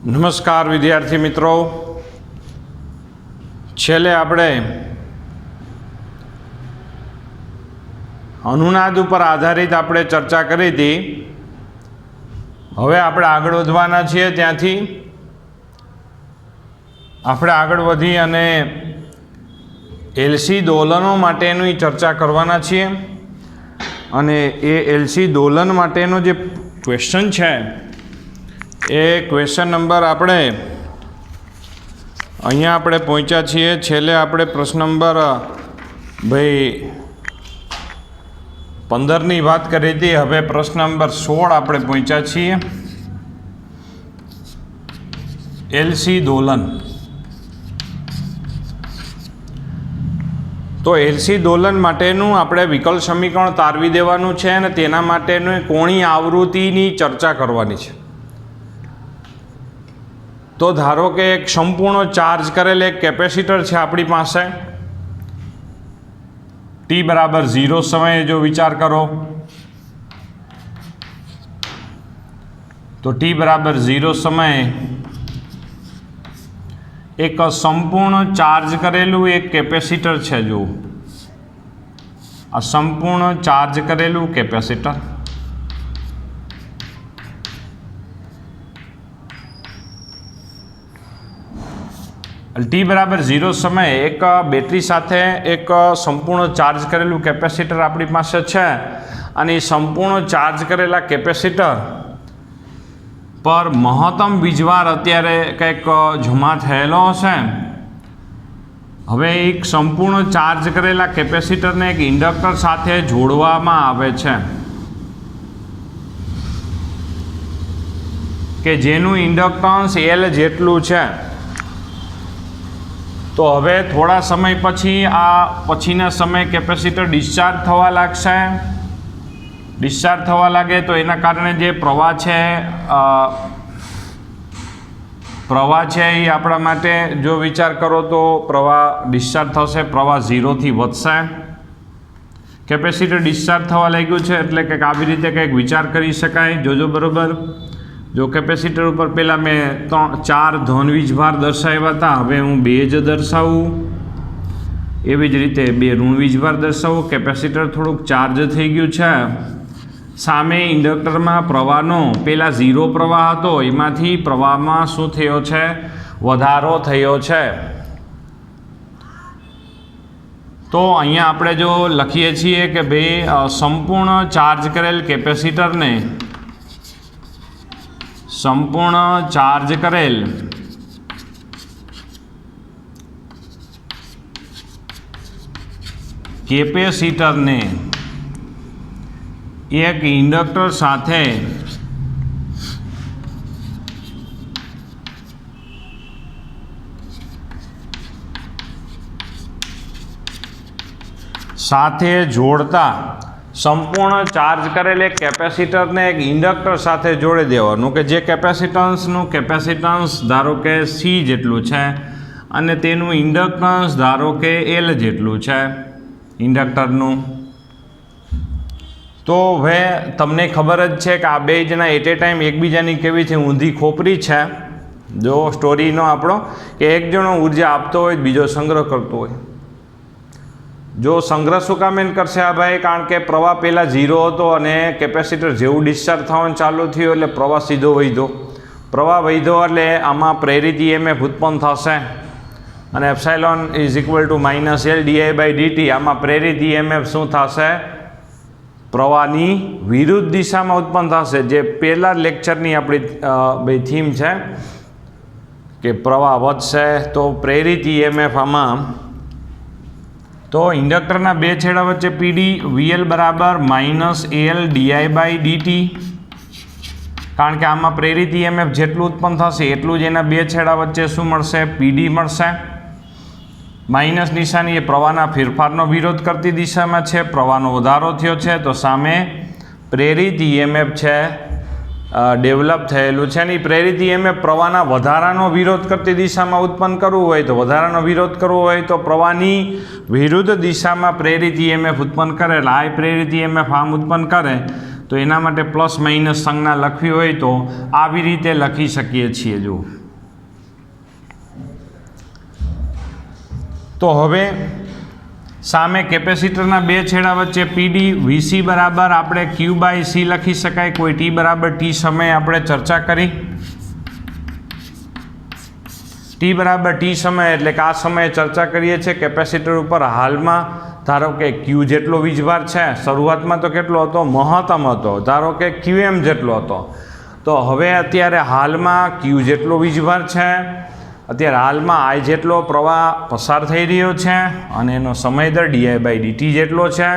નમસ્કાર વિદ્યાર્થી મિત્રો, છેલ્લે આપણે અનુનાદ ઉપર આધારિત આપણે ચર્ચા કરી હતી. હવે આપણે આગળ વધવાના છીએ. ત્યાંથી આપણે આગળ વધી અને એલસી દોલનો માટેની ચર્ચા કરવાના છીએ. અને એ એલસી દોલન માટેનો જે ક્વેશ્ચન છે એ ક્વેશ્ચન નંબર આપણે અહીંયા આપણે પહોંચ્યા છીએ. છેલ્લે આપણે પ્રશ્ન નંબર 15ની વાત કરી હતી. હવે પ્રશ્ન નંબર 16 આપણે પહોંચ્યા છીએ. એલસી દોલન. તો એલસી દોલન માટેનું આપણે વિકલ સમીકરણ તારવી દેવાનું છે અને તેના માટેનું કોણીય આવૃત્તિની ચર્ચા કરવાની છે. તો ધારો કે એક સંપૂર્ણ ચાર્જ કરેલ એક કેપેસિટર છે આપણી પાસે. t બરાબર 0 સમયે જો વિચાર કરો તો t બરાબર 0 સમયે એક સંપૂર્ણ ચાર્જ કરેલું એક કેપેસિટર છે. જો આ સંપૂર્ણ ચાર્જ કરેલું કેપેસિટર t બરાબર 0 સમયે એક બેટરી સાથે એક સંપૂર્ણ ચાર્જ કરેલું કેપેસિટર આપણી પાસે છે. અને એ સંપૂર્ણ ચાર્જ કરેલા કેપેસિટર પર મહત્તમ વીજભાર અત્યારે કંઈક જમા થયેલો હશે. હવે એક સંપૂર્ણ ચાર્જ કરેલા કેપેસિટરને એક ઇન્ડક્ટર સાથે જોડવામાં આવે છે કે જેનું ઇન્ડક્ટન્સ L જેટલું છે. તો હવે થોડા સમય પછી પછીના સમયે કેપેસિટર ડિસ્ચાર્જ થવા લાગશે. ડિસ્ચાર્જ થવા લાગે તો એના કારણે જે પ્રવાહ છે એ આપણા માટે જો વિચાર કરો તો પ્રવાહ ડિસ્ચાર્જ થશે, પ્રવાહ 0થી વધશે. કેપેસિટર ડિસ્ચાર્જ થવા લાગ્યું છે એટલે કંઈક આવી રીતે કંઈક વિચાર કરી શકાય. જોજો બરાબર. જો કેપેસિટર ઉપર પહેલાં મેં 4 ધન વીજભાર દર્શાવ્યા હતા, હવે હું 2 જ દર્શાવું. એવી જ રીતે 2 ઋણ વીજભાર દર્શાવું. કેપેસિટર થોડુંક ચાર્જ થઈ ગયું છે. સામે ઇન્ડક્ટરમાં પ્રવાહનો પહેલાં 0 પ્રવાહ હતો, એમાંથી પ્રવાહમાં શું થયો છે? વધારો થયો છે. તો અહીંયા આપણે જો લખીએ છીએ કે ભાઈ સંપૂર્ણ ચાર્જ કરેલ કેપેસિટરને સંપૂર્ણ ચાર્જ કરેલ કેપેસિટરને એક ઇન્ડક્ટર સાથે જોડતા સંપૂર્ણ ચાર્જ કરેલ એક કેપેસિટરને એક ઇન્ડક્ટર સાથે જોડી દેવાનું કે જે કેપેસિટન્સ ધારો કે C જેટલું છે અને તેનું ઇન્ડક્ટન્સ ધારો કે L જેટલું છે ઇન્ડક્ટરનું. તો હવે તમને ખબર જ છે કે આ બે જણા એટ એ ટાઈમ એકબીજાની કેવી ઊંધી ખોપરી છે. જો સ્ટોરીનો આપણો કે એક જણો ઉર્જા આપતો હોય, બીજો સંગ્રહ કરતો હોય. જો સંગ્રહ શું કામ એમ કરશે આ ભાઈ? કારણ કે પ્રવાહ પહેલાં 0 હતો અને કેપેસિટર જેવું ડિસ્ચાર્જ થવાનું ચાલુ થયું એટલે પ્રવાહ સીધો વધ્યો. પ્રવાહ વધ્યો એટલે આમાં પ્રેરિત EMF ઉત્પન્ન થશે અને epsilon is equal two -L di/dt. આમાં પ્રેરિત EMF શું થશે? પ્રવાહની વિરુદ્ધ દિશામાં ઉત્પન્ન થશે. જે પહેલા લેક્ચરની આપણી થીમ છે કે પ્રવાહ વધશે તો પ્રેરિત EMF આમાં. તો ઇન્ડક્ટરના બે છેડા વચ્ચે PD VL બરાબર -L di/dt. કારણ કે આમાં પ્રેરિત EMF જેટલું ઉત્પન્ન થશે એટલું જ એના બે છેડા વચ્ચે શું મળશે? PD મળશે. માઇનસ નિશાની એ પ્રવાહના ફેરફારનો વિરોધ કરતી દિશામાં છે. પ્રવાહનો વધારો થયો છે તો સામે પ્રેરિત EMF છે ડેવલપ થયેલું છે. અને પ્રેરિત EMF પ્રવાહના વધારાનો વિરોધ કરતી દિશામાં ઉત્પન્ન કરવું હોય તો વધારાનો વિરોધ કરવો હોય તો પ્રવાહની વિરુદ્ધ દિશામાં પ્રેરિત EMF ઉત્પન્ન કરેલા આ પ્રેરિત EMF આમ ઉત્પન્ન કરે તો એના માટે પ્લસ માઇનસ સંજ્ઞા લખવી હોય તો આવી રીતે લખી શકીએ છીએ. જો તો હવે સામે કેપેસિટરના બે છેડા વચ્ચે પીડી વીસી બરાબર આપણે ક્યુ બાય સી લખી શકાય. કોઈ ટી બરાબર ટી સમયે આપણે ચર્ચા કરી. ટી બરાબર ટી સમય એટલે કે આ સમયે ચર્ચા કરીએ છીએ કેપેસિટર ઉપર હાલમાં ધારો કે ક્યુ જેટલો વીજભાર છે, શરૂઆતમાં તો કેટલો હતો, મહત્તમ હતો, ધારો કે ક્યુએમ જેટલો હતો. તો હવે અત્યારે હાલમાં ક્યુ જેટલો વીજભાર છે, અત્યારે હાલમાં આઈ જેટલો પ્રવાહ પસાર થઈ રહ્યો છે અને એનો સમય દર ડીઆઈ બાય ડીટી જેટલો છે.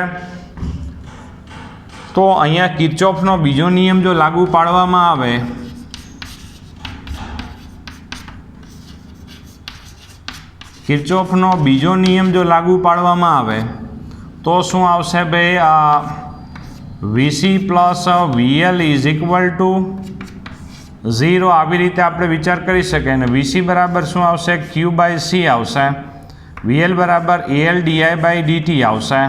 તો અહીંયા કિર્ચોફનો બીજો નિયમ જો લાગુ પાડવામાં આવે કિર્ચોફનો બીજો નિયમ જો લાગુ પાડવામાં આવે તો શું આવશે ભાઈ? VC plus VL is equal two 0. આવી રીતે આપણે વિચાર કરી શકીએ. અને વીસી બરાબર શું આવશે? ક્યુ બાય સી આવશે. વીએલ બરાબર એલ ડીઆઈ બાય ડીટી આવશે.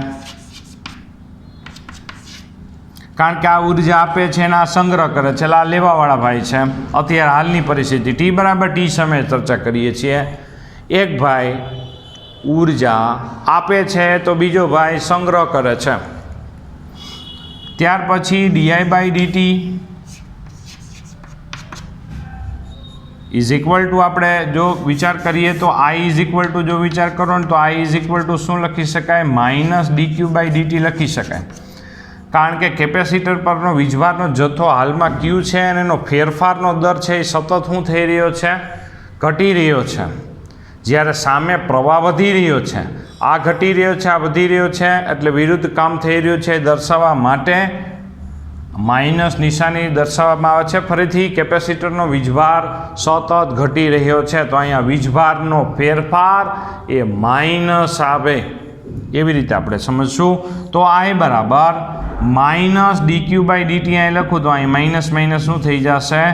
કારણ કે આ ઉર્જા આપે છે અને આ સંગ્રહ કરે છે, આ લેવાવાળા ભાઈ છે. અત્યારે હાલની પરિસ્થિતિ ટી બરાબર ટી સમયે ચર્ચા કરીએ છીએ. એક ભાઈ ઉર્જા આપે છે તો બીજો ભાઈ સંગ્રહ કરે છે. ત્યાર પછી DI by DT is equal to આપણે જો વિચાર કરીએ તો આઈ ઇઝ ઇક્વલ ટુ જો વિચાર કરો ને તો આઈ ઇઝ ઇક્વલ ટુ શું લખી શકાય? Minus D Q by DT લખી શકાય. કારણ કે કેપેસિટર પરનો વીજભારનો જથ્થો હાલમાં ક્યુ છે અને એનો ફેરફારનો દર છે એ સતત શું થઈ રહ્યો છે? ઘટી રહ્યો છે. જ્યારે સામે પ્રવાહ વધી રહ્યો છે, આ ઘટી રહ્યો છે, આ વધી રહ્યો છે, એટલે વિરુદ્ધ કામ થઈ રહ્યું છે દર્શાવવા માટે માઇનસ નિશાની દર્શાવવામાં આવે છે. ફરીથી કેપેસિટરનો વીજભાર સતત ઘટી રહ્યો છે તો અહીંયા વીજભારનો ફેરફાર એ માઇનસ આવે એવી રીતે આપણે સમજશું. તો આઈ બરાબર minus D Q by DT અહીં લખું તો અહીં માઇનસ માઇનસ શું થઈ જશે?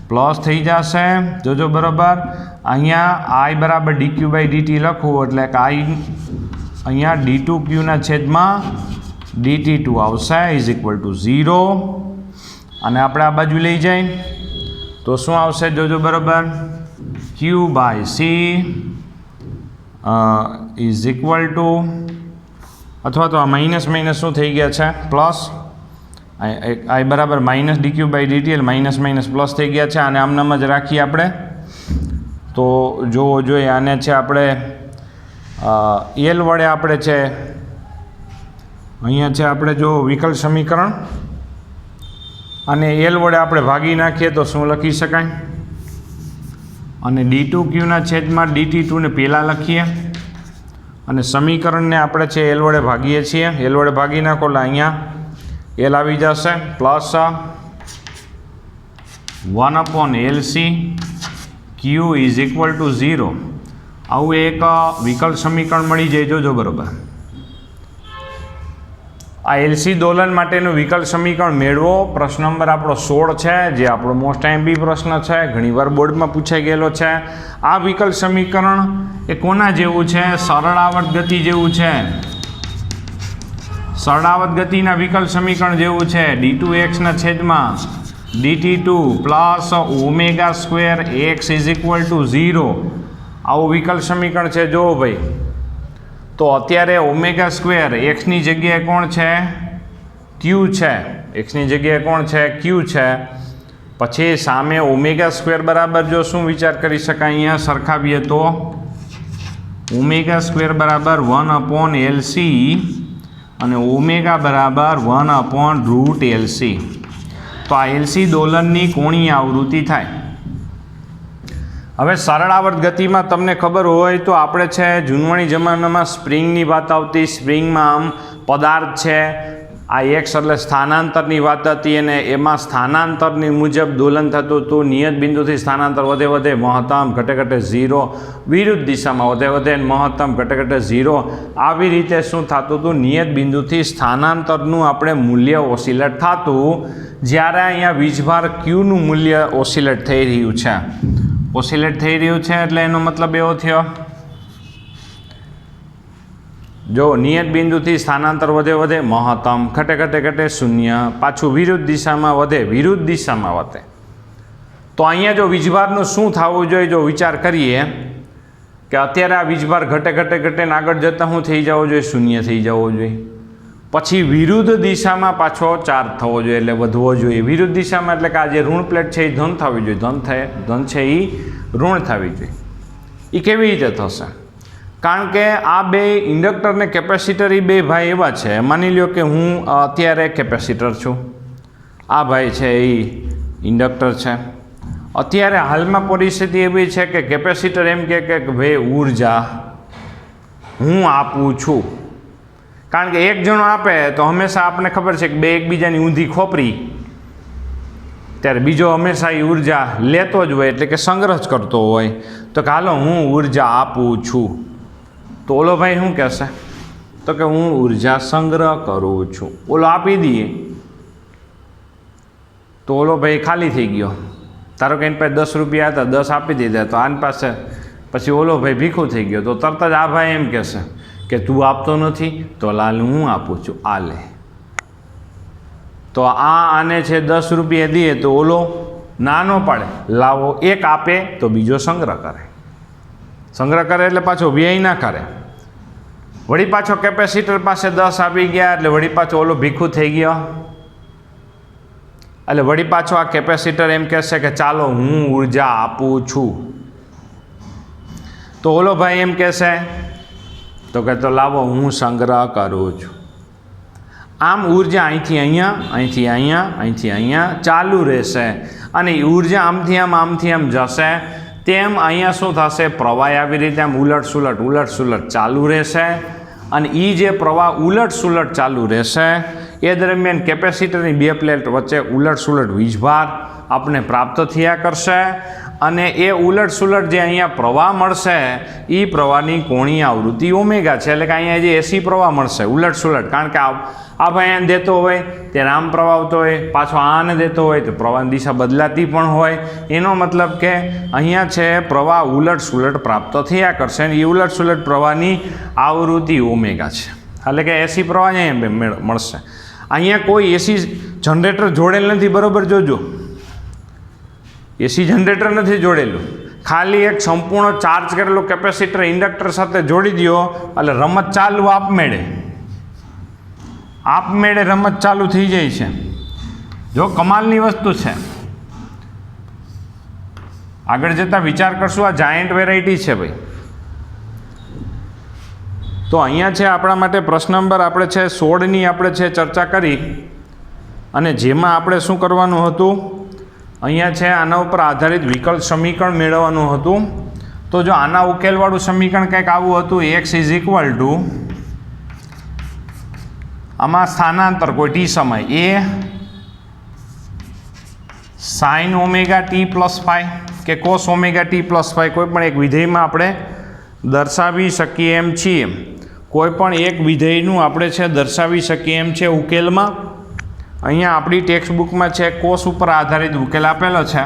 પ્લસ થઈ જશે. જોજો બરાબર અહીંયા આઈ બરાબર ડી ક્યુ બાય ડીટી લખવું એટલે કે આઈ અહીંયા ડી ટુ ક્યુના છેદમાં ડીટી ટુ આવશે ઇઝ ઇક્વલ ટુ 0. અને આપણે આ બાજુ લઈ જાય તો શું આવશે? જોજો બરાબર Q by C is equal to અથવા તો આ માઇનસ માઇનસ શું થઈ ગયા છે? પ્લસ. આઈ બરાબર minus D Q by DT એટલે માઇનસ માઇનસ પ્લસ થઈ ગયા છે. આને આમનામ જ રાખીએ આપણે તો જોવો જોઈએ. આને છે આપણે એલ વડે આપણે છે અહીંયા છે આપણે જો વિકલ સમીકરણ અને એલ વડે આપણે ભાગી નાખીએ તો શું લખી શકાય? અને ડી ટુ ક્યુના છેદમાં ડીટી ટુને પહેલાં લખીએ અને સમીકરણને આપણે છે એલ વડે ભાગીએ છીએ. એલ વડે ભાગી નાખો એટલે અહીંયા એલ આવી જશે plus 1/LC Q is equal two 0. આવું એક વિકલ્પ સમીકરણ મળી જાય. જોજો બરાબર આ એલસી દોલન માટેનું વિકલ્પ સમીકરણ મેળવો. પ્રશ્ન નંબર આપણો 16 છે જે આપણો મોસ્ટ એમબી પ્રશ્ન છે, ઘણીવાર બોર્ડમાં પૂછાઈ ગયેલો છે. આ વિકલ્પ સમીકરણ એ કોના જેવું છે? સરળ આવર્ત ગતિ જેવું છે. સરળ આવર્ત ગતિના વિકલ્પ સમીકરણ જેવું છે. d2x ના છેદમાં dt2 plus omega square x is equal two 0 આવું વિકલ્પ સમીકરણ છે. જો ભાઈ તો અત્યારે ઓમેગા સ્ક્વેર એક્સની જગ્યાએ કોણ છે? ક્યુ છે. એક્સની જગ્યાએ કોણ છે? ક્યુ છે. પછી સામે ઓમેગા સ્ક્વેર બરાબર જો શું વિચાર કરી શકાય? અહીંયા સરખાવીએ તો ઓમેગા સ્ક્વેર બરાબર 1/LC અને ઓમેગા બરાબર 1/√LC. તો આ એલસી દોલનની કોણીય આવૃત્તિ થાય. હવે સરળ આવર્ત ગતિમાં તમને ખબર હોય તો આપણે છે જૂનવાણી જમાનામાં સ્પ્રિંગની વાત આવતી. સ્પ્રિંગમાં આમ પદાર્થ છે, આ એક્સ એટલે સ્થાનાંતરની વાત હતી અને એમાં સ્થાનાંતરની મુજબ દોલન થતું હતું. નિયત બિંદુથી સ્થાનાંતર વધે વધે મહત્તમ ઘટે ઘટે 0, વિરુદ્ધ દિશામાં વધે વધે મહત્તમ ઘટે ઘટે 0. આવી રીતે શું થતું હતું? નિયત બિંદુથી સ્થાનાંતરનું આપણે મૂલ્ય ઓસિલેટ થતું. જ્યારે અહીંયા વીજભાર ક્યુનું મૂલ્ય ઓસિલેટ થઈ રહ્યું છે. ઓસિલેટ થઈ રહ્યું છે એટલે એનો મતલબ એવો થયો જો નિયત બિંદુથી સ્થાનાંતર વધે વધે મહત્તમ, ઘટે ઘટે ઘટે શૂન્ય, પાછું વિરુદ્ધ દિશામાં વધે વિરુદ્ધ દિશામાં વધે. તો અહીંયા જો વીજભારનું શું થવું જોઈએ, જો વિચાર કરીએ કે અત્યારે આ વીજભાર ઘટે ઘટે ઘટે ને આગળ જતાં શું થઈ જવો જોઈએ, શૂન્ય થઈ જવો જોઈએ. પછી વિરુદ્ધ દિશામાં પાછો ચાર્જ થવો જોઈએ એટલે વધવો જોઈએ. વિરુદ્ધ દિશામાં એટલે કે આ જે ઋણ પ્લેટ છે એ ધન થવી જોઈએ, ધન છે એ ઋણ થવી જોઈએ. એ કેવી રીતે થશે? કારણ કે આ બે ઇન્ડક્ટર ને કેપેસિટર એ બે ભાઈ એવા છે, માની લ્યો કે હું અત્યારે કેપેસિટર છું, આ ભાઈ છે એ ઇન્ડક્ટર છે. અત્યારે હાલમાં પરિસ્થિતિ એવી છે કે કેપેસિટર એમ કે ભાઈ ઉર્જા હું આપું છું. કારણ કે એક જણો આપે તો હંમેશા આપણને ખબર છે કે બે એકબીજાની ઊંધી ખોપરી, ત્યારે બીજો હંમેશા એ ઉર્જા લેતો જ હોય એટલે કે સંગ્રહ જ કરતો હોય. તો કે હાલો હું ઉર્જા આપું છું, તો ઓલો ભાઈ શું કહેશે? તો કે હું ઉર્જા સંગ્રહ કરું છું. ઓલો આપી દઈએ તો ઓલો ભાઈ ખાલી થઈ ગયો. ધારો કે એની પાસે 10 રૂપિયા હતા, 10 આપી દીધા, તો આની પાસે પછી ઓલો ભાઈ ભીખું થઈ ગયો. તો તરત જ આ ભાઈ એમ કહેશે કે તું આપતો નથી, તો લાલ હું આપું છું, આ લે. તો આને છે 10 રૂપિયા દે તો ઓલો નાનો પાડે, લાવો, એક આપે તો બીજો સંગ્રહ કરે. સંગ્રહ કરે એટલે પાછો વ્યય ના કરે. વળી પાછો કેપેસિટર પાસે 10 આપી ગયા એટલે વળી પાછો ઓલો ભીખું થઈ ગયો. એટલે વળી પાછો આ કેપેસિટર એમ કહેશે કે ચાલો હું ઉર્જા આપું છું. તો ઓલો ભાઈ એમ કહેશે તો કે તો લાવો હું સંગ્રહ કરું છું. આમ ઉર્જા અહીંથી અહીંયા, અહીંથી અહીંયા, અહીંથી અહીંયા ચાલુ રહેશે. અને ઉર્જા આમથી આમ જશે. તેમ અહીંયા શું થશે? પ્રવાહ આવી રીતે આમ ઉલટ સુલટ ચાલુ રહેશે. અને એ જે પ્રવાહ ઉલટ સુલટ ચાલુ રહેશે એ દરમિયાન કેપેસિટરની બે પ્લેટ વચ્ચે ઉલટ સુલટ વીજભાર આપણે પ્રાપ્ત થયા કરશે. અને એ ઉલટ સુલટ જે અહીંયા પ્રવાહ મળશે એ પ્રવાહની કોણીય આવૃત્તિ ઓમેગા છે. એટલે કે અહીંયા જે એસી પ્રવાહ મળશે ઉલટ સુલટ, કારણ કે આ ભાઈ આને દેતો હોય ત્યારે આમ પ્રવાહ આવતો હોય, પાછો આને દેતો હોય તો પ્રવાહની દિશા બદલાતી પણ હોય. એનો મતલબ કે અહીંયા છે પ્રવાહ ઉલટ સુલટ પ્રાપ્ત થયા કરશે. અને એ ઉલટ સુલટ પ્રવાહની આવૃત્તિ ઓમેગા છે. એટલે કે એસી પ્રવાહ અહીંયા મળશે. અહીંયા કોઈ એસી જનરેટર જોડેલ નથી, બરાબર જોજો. એસી જનરેટર નથી જોડેલું, ખાલી એક સંપૂર્ણ ચાર્જ કરેલો કેપેસિટર ઇન્ડક્ટર સાથે જોડી દો એટલે રમત ચાલુ આપમેળે રમત ચાલુ થઈ જાય છે. જો કમાલની વસ્તુ છે. આગળ જતાં વિચાર કરશું, આ જાયન્ટ વેરાયટી છે ભાઈ. તો અહીંયા છે આપણા માટે પ્રશ્ન નંબર આપણે છે 16ની આપણે છે ચર્ચા કરી. અને જેમાં આપણે શું કરવાનું હતું, અહીંયા છે આના ઉપર આધારિત વિકલ્પ સમીકરણ મેળવવાનું હતું. તો જો આના ઉકેલવાળું સમીકરણ કંઈક આવું હતું, x = આમાં સ્થાનાંતર કોઈ ટી સમય એ sin ωt+ϕ કે cos ωt+ϕ કોઈ પણ એક વિધેયમાં આપણે દર્શાવી શકીએ એમ છીએ. કોઈ પણ એક વિધેયનું આપણે છે દર્શાવી શકીએ એમ છે ઉકેલમાં. અહીંયા આપણી ટેક્સ્ટબુકમાં છે કોસ ઉપર આધારિત ઉકેલ આપેલો છે,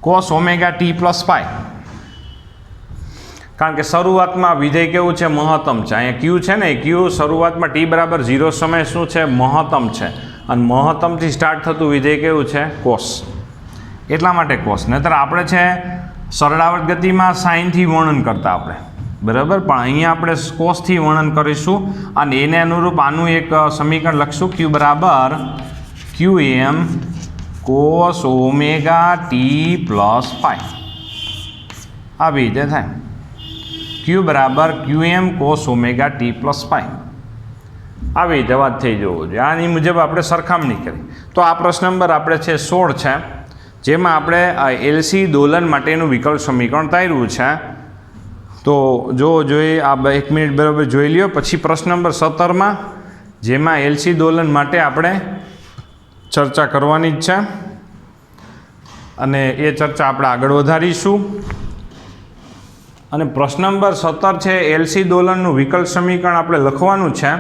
cos ωt+ϕ. કારણ કે શરૂઆતમાં વિધેય કેવું છે? મહત્તમ છે. અહીંયા ક્યુ છે ને, ક્યુ શરૂઆતમાં t = 0 સમય શું છે? મહત્તમ છે. અને મહત્તમથી સ્ટાર્ટ થતું વિધેય કેવું છે? કોસ. એટલા માટે કોસ. નહીતર આપણે છે સરળાવર્ત ગતિમાં સાઇનથી વર્ણન કરતા આપણે, બરાબર. પણ અહીંયા આપણે કોસથી વર્ણન કરીશું. અને એને અનુરૂપ આનું એક સમીકરણ લખશું, q = qm cos ωt+ϕ. આવી રીતે થાય. q = qm cos ωt+ϕ. આવી રીતે વાત થઈ જવું જોઈએ. આની મુજબ આપણે સરખામણી કરી. તો આ પ્રશ્ન નંબર આપણે છે 16 છે, જેમાં આપણે એલસી દોલન માટેનું વિકલ્પ સમીકરણ તાર્યું છે. તો જોઈએ આ 1 મિનિટ બરાબર જોઈ લ્યો. પછી પ્રશ્ન નંબર 17માં જેમાં એલસી દોલન માટે આપણે ચર્ચા કરવાની જ છે અને એ ચર્ચા આપણે આગળ વધારીશું. અને પ્રશ્ન નંબર 17 છે એલસી દોલનનું વિકલ્પ સમીકરણ આપણે લખવાનું છે.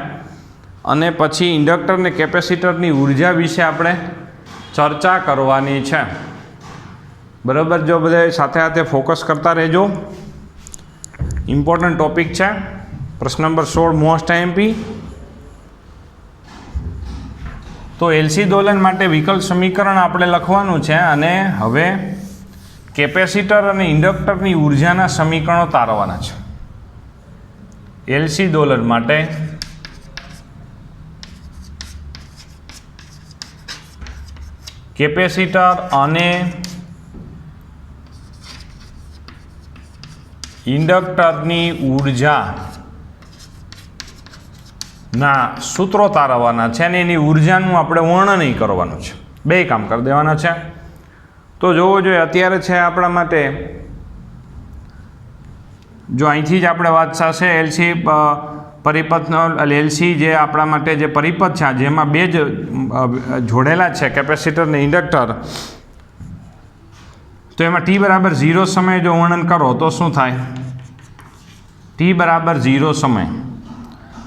અને પછી ઇન્ડક્ટર ને કેપેસિટરની ઉર્જા વિશે આપણે ચર્ચા કરવાની છે, બરાબર. જો બધા સાથે ફોકસ કરતા રહેજો, ઇમ્પોર્ટન્ટ ટોપિક છે. प्रश्न नंबर 16 मोस्ट आईएमपी। तो एलसी दोलन माटे विकल्प समीकरण आपणे लखवानुं छे अने हवे केपेसिटर अने इंडक्टरनी ऊर्जाना समीकरणो तारवाना छे। एलसी दोलन माटे केपेसिटर अने इंडक्टरनी ऊर्जा ना सूत्रों तारवाना छे ने एनी ऊर्जानुं आपणे वर्णन करवानुं छे। बे काम कर देवाना छे। तो जोवो जोईए अत्यारे छे आपणा माटे जो અહીંથી જ આપણે વાત થશે એલસી પરિપથનો એલસી જે આપણા માટે જે પરિપથ છે જેમાં બે જ જોડેલા છે કેપેસિટર ને ઇન્ડક્ટર, તો એમાં ટી બરાબર 0 સમય જો વર્ણન કરો તો શું થાય? ટી બરાબર 0 સમય,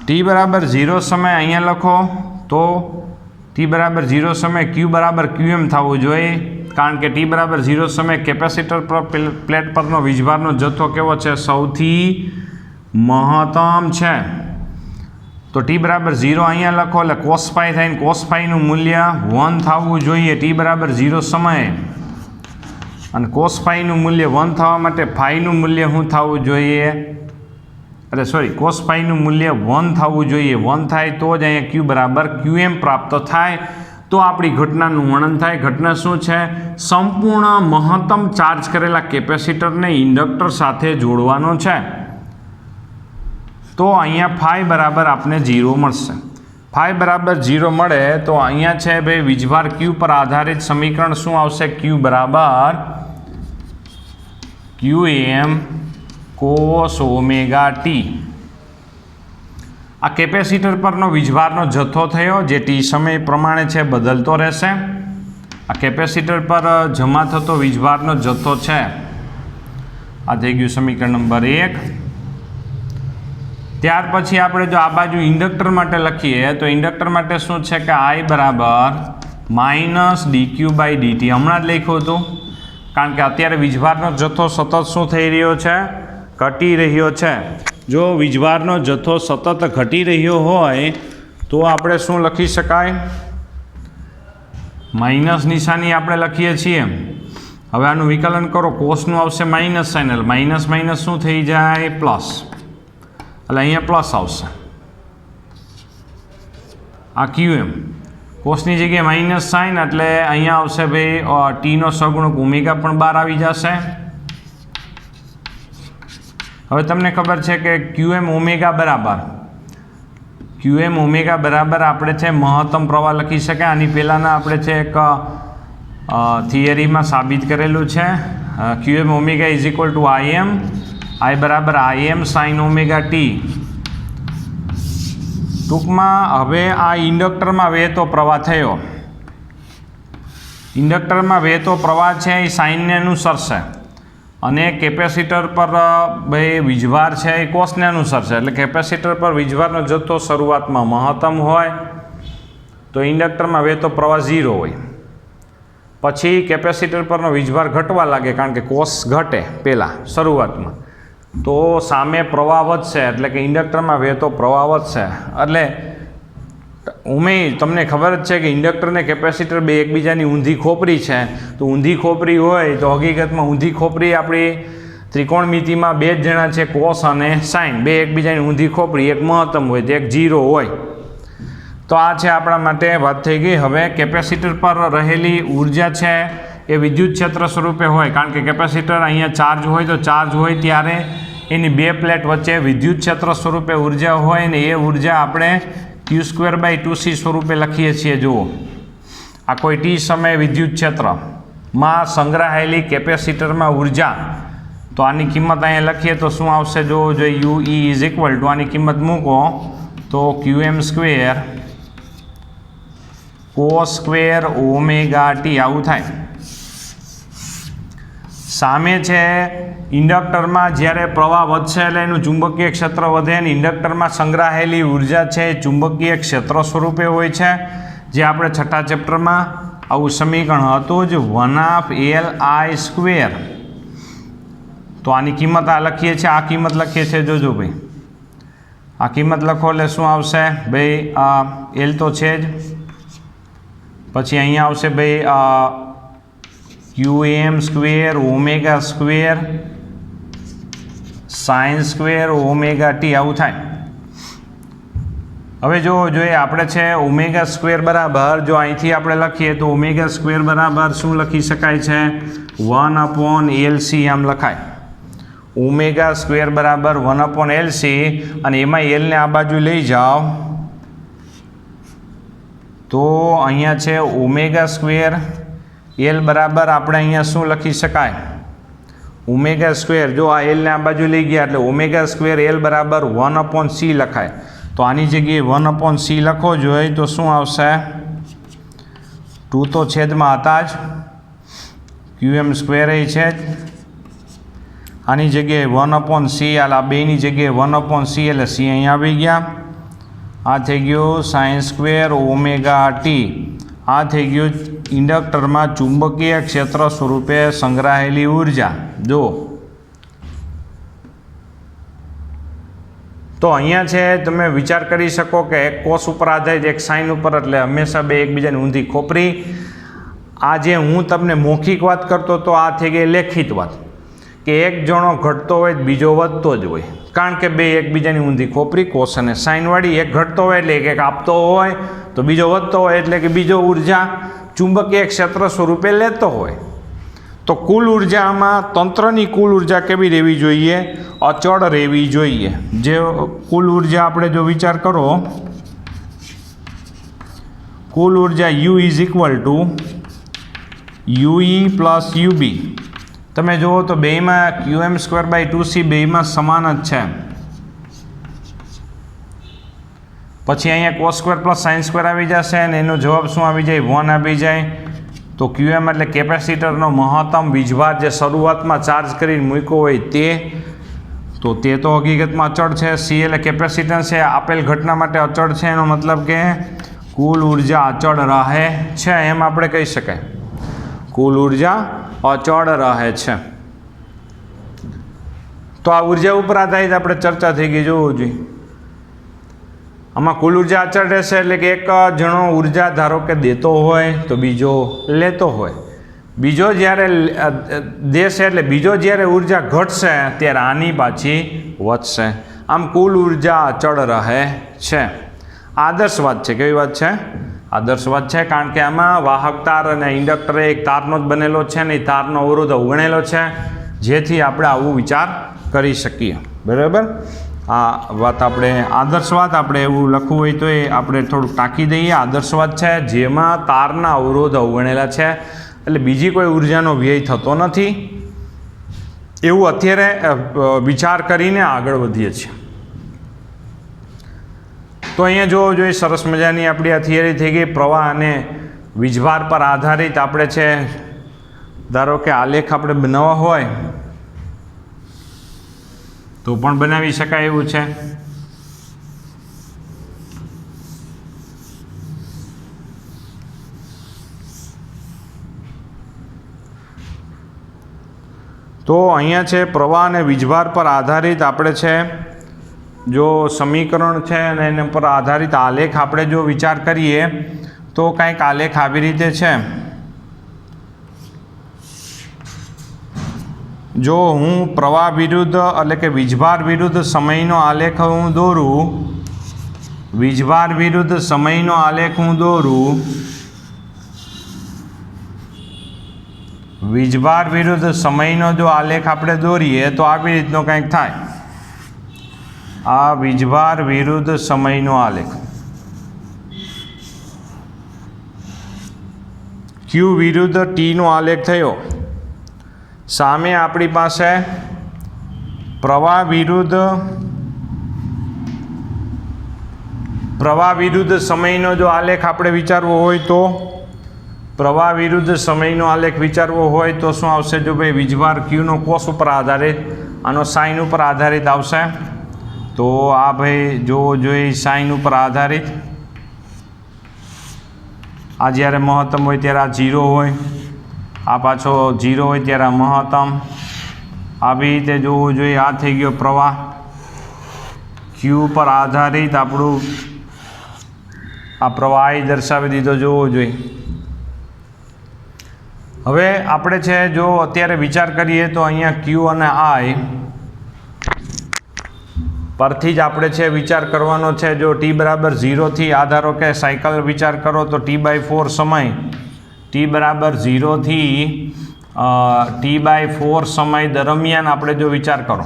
ટી બરાબર 0 સમય અહીંયા લખો તો ટી બરાબર 0 સમય ક્યુ બરાબર ક્યુએમ થવું જોઈએ, કારણ કે ટી બરાબર 0 સમય કેપેસિટર પર પ્લેટ પરનો વીજભારનો જથ્થો કેવો છે? સૌથી મહત્તમ છે। તો ટી બરાબર 0 અહીંયા લખો એટલે કોસ પાઈ થાય, કોસ પાઈનું મૂલ્ય 1 થવું જોઈએ ટી બરાબર 0 સમયે, અને કોસ પાઈનું મૂલ્ય 1 થવા માટે ફાઈનું મૂલ્ય શું થવું જોઈએ? અરે સોરી, કોસ પાઈનું મૂલ્ય 1 થવું જોઈએ। 1 થાય તો જ અહીંયા ક્યુ બરાબર ક્યુએમ પ્રાપ્ત થાય, તો આપણી ઘટનાનું વર્ણન થાય। ઘટના શું છે? સંપૂર્ણ મહત્તમ ચાર્જ કરેલા કેપેસિટરને ઇન્ડક્ટર સાથે જોડવાનો છે। તો અહીંયા ફાઈ બરાબર આપને 0 મળશે। ફાઈ બરાબર 0 મળે તો અહીંયા છે ભાઈ વીજભાર ક્યુ પર આધારિત સમીકરણ શું આવશે? ક્યુ બરાબર ક્યુએમ કોસ ઓમેગા ટી। આ કેપેસિટર પરનો વીજભારનો જથ્થો થયો જે ટી સમય પ્રમાણે છે બદલતો રહેશે। આ કેપેસિટર પર જમા થતો વીજભારનો જથ્થો છે, આ થઈ ગયું સમીકરણ નંબર 1। ત્યાર પછી આપણે જો આ બાજુ ઇન્ડક્ટર માટે લખીએ તો ઇન્ડક્ટર માટે શું છે કે આઈ બરાબર માઇનસ ડીક્યુ બાય ડીટી, હમણાં જ લખ્યું હતું, કારણ કે અત્યારે વીજભારનો જથ્થો સતત શું થઈ રહ્યો છે? ઘટી રહ્યો છે। જો વીજભારનો જથ્થો સતત ઘટી રહ્યો હોય તો આપણે શું લખી શકાય? માઇનસ નિશાની આપણે લખીએ છીએ। હવે આનું વિકલન કરો, કોસનું આવશે માઇનસ સાઇન, એટલે માઇનસ માઇનસ શું થઈ જાય? પ્લસ, એટલે અહીંયા પ્લસ આવશે। આ ક્યુએમ કોસની જગ્યાએ માઇનસ સાઇન એટલે અહીંયા આવશે ભાઈ ટીનો સગુણક ઓમેગા પણ બહાર આવી જશે। હવે તમને ખબર છે કે ક્યુએમ ઓમેગા બરાબર આપણે છે મહત્તમ પ્રવાહ લખી શકાય। આની પહેલાંના આપણે છે એક થિયરીમાં સાબિત કરેલું છે, QM omega is equal to IM, I બરાબર આઈએમ સાઇન ઓમેગા ટી। ટૂંકમાં હવે આ ઇન્ડક્ટરમાં વહેતો પ્રવાહ થયો, ઇન્ડક્ટરમાં વહેતો પ્રવાહ છે એ સાઇનને અનુસરશે, અને કેપેસિટર પર ભાઈ વીજભાર છે એ કોસને અનુસરશે। એટલે કેપેસિટર પર વીજભારનો જથ્થો શરૂઆતમાં મહત્તમ હોય તો ઇન્ડક્ટરમાં વહેતો પ્રવાહ 0 હોય, પછી કેપેસિટર પરનો વીજભાર ઘટવા લાગે કારણ કે કોસ ઘટે પહેલાં શરૂઆતમાં, તો સામે પ્રવાહ વધશે એટલે કે ઇન્ડક્ટરમાં વહેતો પ્રવાહ વધશે। એટલે તમને ખબર જ છે કે ઇન્ડક્ટર ને કેપેસિટર બે એકબીજાની ઊંધી ખોપરી છે, તો ઊંધી ખોપરી હોય તો હકીકતમાં ઊંધી ખોપરી આપણી ત્રિકોણમિતિમાં બે જ જણા છે, કોસ અને સાઇન, બે એકબીજાની ઊંધી ખોપરી, એક મહત્તમ હોય તો એક 0 હોય। તો આ છે આપણા માટે વાત થઈ ગઈ। હવે કેપેસિટર પર રહેલી ઉર્જા છે એ વિદ્યુત ક્ષેત્ર સ્વરૂપે હોય, કારણ કે કેપેસિટર અહીંયા ચાર્જ હોય તો ચાર્જ હોય ત્યારે એની બે પ્લેટ વચ્ચે વિદ્યુત ક્ષેત્ર સ્વરૂપે ઉર્જા હોય ને એ ઉર્જા આપણે Q²/2C સ્વરૂપે લખીએ છીએ। જુઓ, આ કોઈ ટી સમયે વિદ્યુત ક્ષેત્રમાં સંગ્રહાયેલી કેપેસિટરમાં ઉર્જા, તો આની કિંમત અહીંયા લખીએ તો શું આવશે? જો UE ઇઝ ઇક્વલ ટુ આની કિંમત મૂકો તો QM² cos² ઓમેગા ટી આવું થાય। સામે છે ઇન્ડક્ટરમાં જ્યારે પ્રવાહ વધશે એટલે એનું ચુંબકીય ક્ષેત્ર વધે, અને ઇન્ડક્ટરમાં સંગ્રહાયેલી ઉર્જા છે એ ચુંબકીય ક્ષેત્ર સ્વરૂપે હોય છે, જે આપણે છઠ્ઠા ચેપ્ટરમાં આવું સમીકરણ હતું જ 1/Li²। તો આની કિંમત આ લખીએ છીએ, આ કિંમત લખીએ છીએ, જોજો ભાઈ आ किंमत लखो એટલે શું આવશે ભાઈ L તો છે જ, પછી અહીંયા આવશે ભાઈ qm² omega square sine square omega T આવું થાય। હવે જો જોઈએ આપણે છે ઓમેગા સ્ક્વેર બરાબર જો અહીંથી આપણે લખીએ તો ઓમેગા સ્ક્વેર બરાબર શું લખી શકાય છે 1/LC આમ લખાય। ઓમેગા સ્ક્વેર બરાબર 1/LC અને એમાં એલને આ બાજુ લઈ જાઓ તો અહીંયા છે ઓમેગા સ્ક્વેર એલ બરાબર આપણે અહીંયા શું લખી શકાય ઓમેગા સ્ક્વેર જો આ એલને આ બાજુ લઈ ગયા એટલે ઓમેગા સ્ક્વેર એલ બરાબર 1/C લખાય। તો આની જગ્યાએ 1/C લખો જોઈએ તો શું આવશે 2 તો છેદમાં હતા જ QM સ્ક્વેર એ છે જ આની જગ્યાએ 1/C આ બેની જગ્યાએ 1/C એટલે C અહીંયા આવી ગયા। આ થઈ ગયું સાઇન સ્ક્વેર ઓમેગા ટી। આ થઈ ગયું ઇન્ડક્ટરમાં ચુંબકીય ક્ષેત્ર સ્વરૂપે સંગ્રહાયેલી ઉર્જા। જો તો અહીંયા છે તમે વિચાર કરી શકો કે એક કોસ ઉપર આધારિત એક સાઇન ઉપર એટલે હંમેશા બે એકબીજાની ઊંધી ખોપરી। આ જે હું તમને મૌખિક વાત કરતો તો આ થઈ ગઈ લેખિત વાત કે એક જણો ઘટતો હોય બીજો વધતો જ હોય કારણ કે બે એકબીજાની ઊંધી ખોપરી કોસ અને સાઇનવાળી એક ઘટતો હોય એટલે એક આપતો હોય તો બીજો વધતો હોય એટલે કે બીજો ઉર્જા ચુંબકીય ક્ષેત્ર સ્વરૂપે લેતો હોય। તો કુલ ઉર્જામાં તંત્રની કુલ ઉર્જા કેવી રહેવી જોઈએ અચળ રહેવી જોઈએ। જે કુલ ઉર્જા આપણે જો વિચાર કરો કુલ ઉર્જા U = UE + UB તમે જુઓ તો બેમાં qm²/2c બેમાં સમાન જ છે। પછી અહીંયા cos² + sin² આવી જશે અને એનો જવાબ શું આવી જાય 1 આવી જાય। તો QM એટલે કેપેસિટરનો મહત્તમ વીજભાર જે શરૂઆતમાં ચાર્જ કરીને મૂક્યો હોય તે તો હકીકતમાં અચળ છે। C એટલે કેપેસિટન્સ છે આપેલ ઘટના માટે અચળ છે એનો મતલબ કે કુલ ઉર્જા અચળ રહે છે એમ આપણે કહી શકાય કુલ ઉર્જા અચળ રહે છે। તો આ ઉર્જા ઉપર આધારિત આપણે ચર્ચા થઈ ગઈ જોવું જોઈએ। આમાં કુલ ઉર્જા અચળ રહેશે એટલે કે એક જણો ઉર્જા ધારો કે દેતો હોય તો બીજો લેતો હોય બીજો જ્યારે દેશે એટલે બીજો જ્યારે ઉર્જા ઘટશે ત્યારે આની પાછી વધશે। આમ કુલ ઉર્જા અચળ રહે છે। આદર્શ વાત છે કેવી વાત છે આદર્શ વાત છે કારણ કે આમાં વાહક તાર અને ઇન્ડક્ટર એક તારનો જ બનેલો છે ને એ તારનો અવરોધ અવગણેલો છે જેથી આપણે આવું વિચાર કરી શકીએ બરાબર। આ વાત આપણે આદર્શ વાત આપણે એવું લખવું હોય તો એ આપણે થોડુંક ટાંકી દઈએ આદર્શ વાત છે જેમાં તારના અવરોધ અવગણેલા છે એટલે બીજી કોઈ ઉર્જાનો વ્યય થતો નથી એવું અત્યારે વિચાર કરીને આગળ વધીએ છીએ। તો અહીંયા જોવો જોઈએ સરસ મજાની આપણી આ થિયરી થઈ ગઈ પ્રવાહ અને વીજભાર પર આધારિત આપણે છે ધારો કે આલેખ આપણે બનાવવા હોય તો પણ બનાવી શકાય એવું છે। તો અહીંયા છે પ્રવાહ અને વીજભાર પર આધારિત આપણે છે જો સમીકરણ છે અને એના પર આધારિત આલેખ આપણે જો વિચાર કરીએ તો કંઈક આલેખ આવી રીતે છે। જો હું પ્રવાહ વિરુદ્ધ એટલે કે વીજભાર વિરુદ્ધ સમયનો આલેખ હું દોરું વીજભાર વિરુદ્ધ સમયનો આલેખ હું દોરું વીજભાર વિરુદ્ધ સમયનો જો આલેખ આપણે દોરીએ તો આવી રીતનો કંઈક થાય। આ વીજભાર વિરુદ્ધ સમયનો આલેખ Q વિરુદ્ધ T નો આલેખ થયો। સામે આપણી પાસે પ્રવાહ વિરુદ્ધ સમયનો જો આલેખ આપણે વિચારવો હોય તો પ્રવાહ વિરુદ્ધ સમયનો આલેખ વિચારવો હોય તો શું આવશે જો ભાઈ વીજભાર Qનો કોસ ઉપર આધારિત આનો સાઇન ઉપર આધારિત આવશે તો આ ભાઈ જોવો જોઈએ સાઇન ઉપર આધારિત આ જ્યારે મહત્તમ હોય ત્યારે આ 0 હોય આ પાછો 0 હોય ત્યારે આ મહત્તમ આવી રીતે જોવું જોઈએ। આ થઈ ગયો પ્રવાહ Q ક્યુ પર આધારિત આપણું આ પ્રવાહી દર્શાવી દીધો જોવો જોઈએ. હવે આપણે છે જો અત્યારે વિચાર કરીએ તો અહીંયા ક્યુ અને આઈ પરથી જ આપણે છે વિચાર કરવાનો છે. જો ટી બરાબર 0થી આ ધારો કે સાયકલ વિચાર કરો તો T/4 સમય ટી બરાબર 0થી T/4 સમય દરમિયાન આપણે જો વિચાર કરો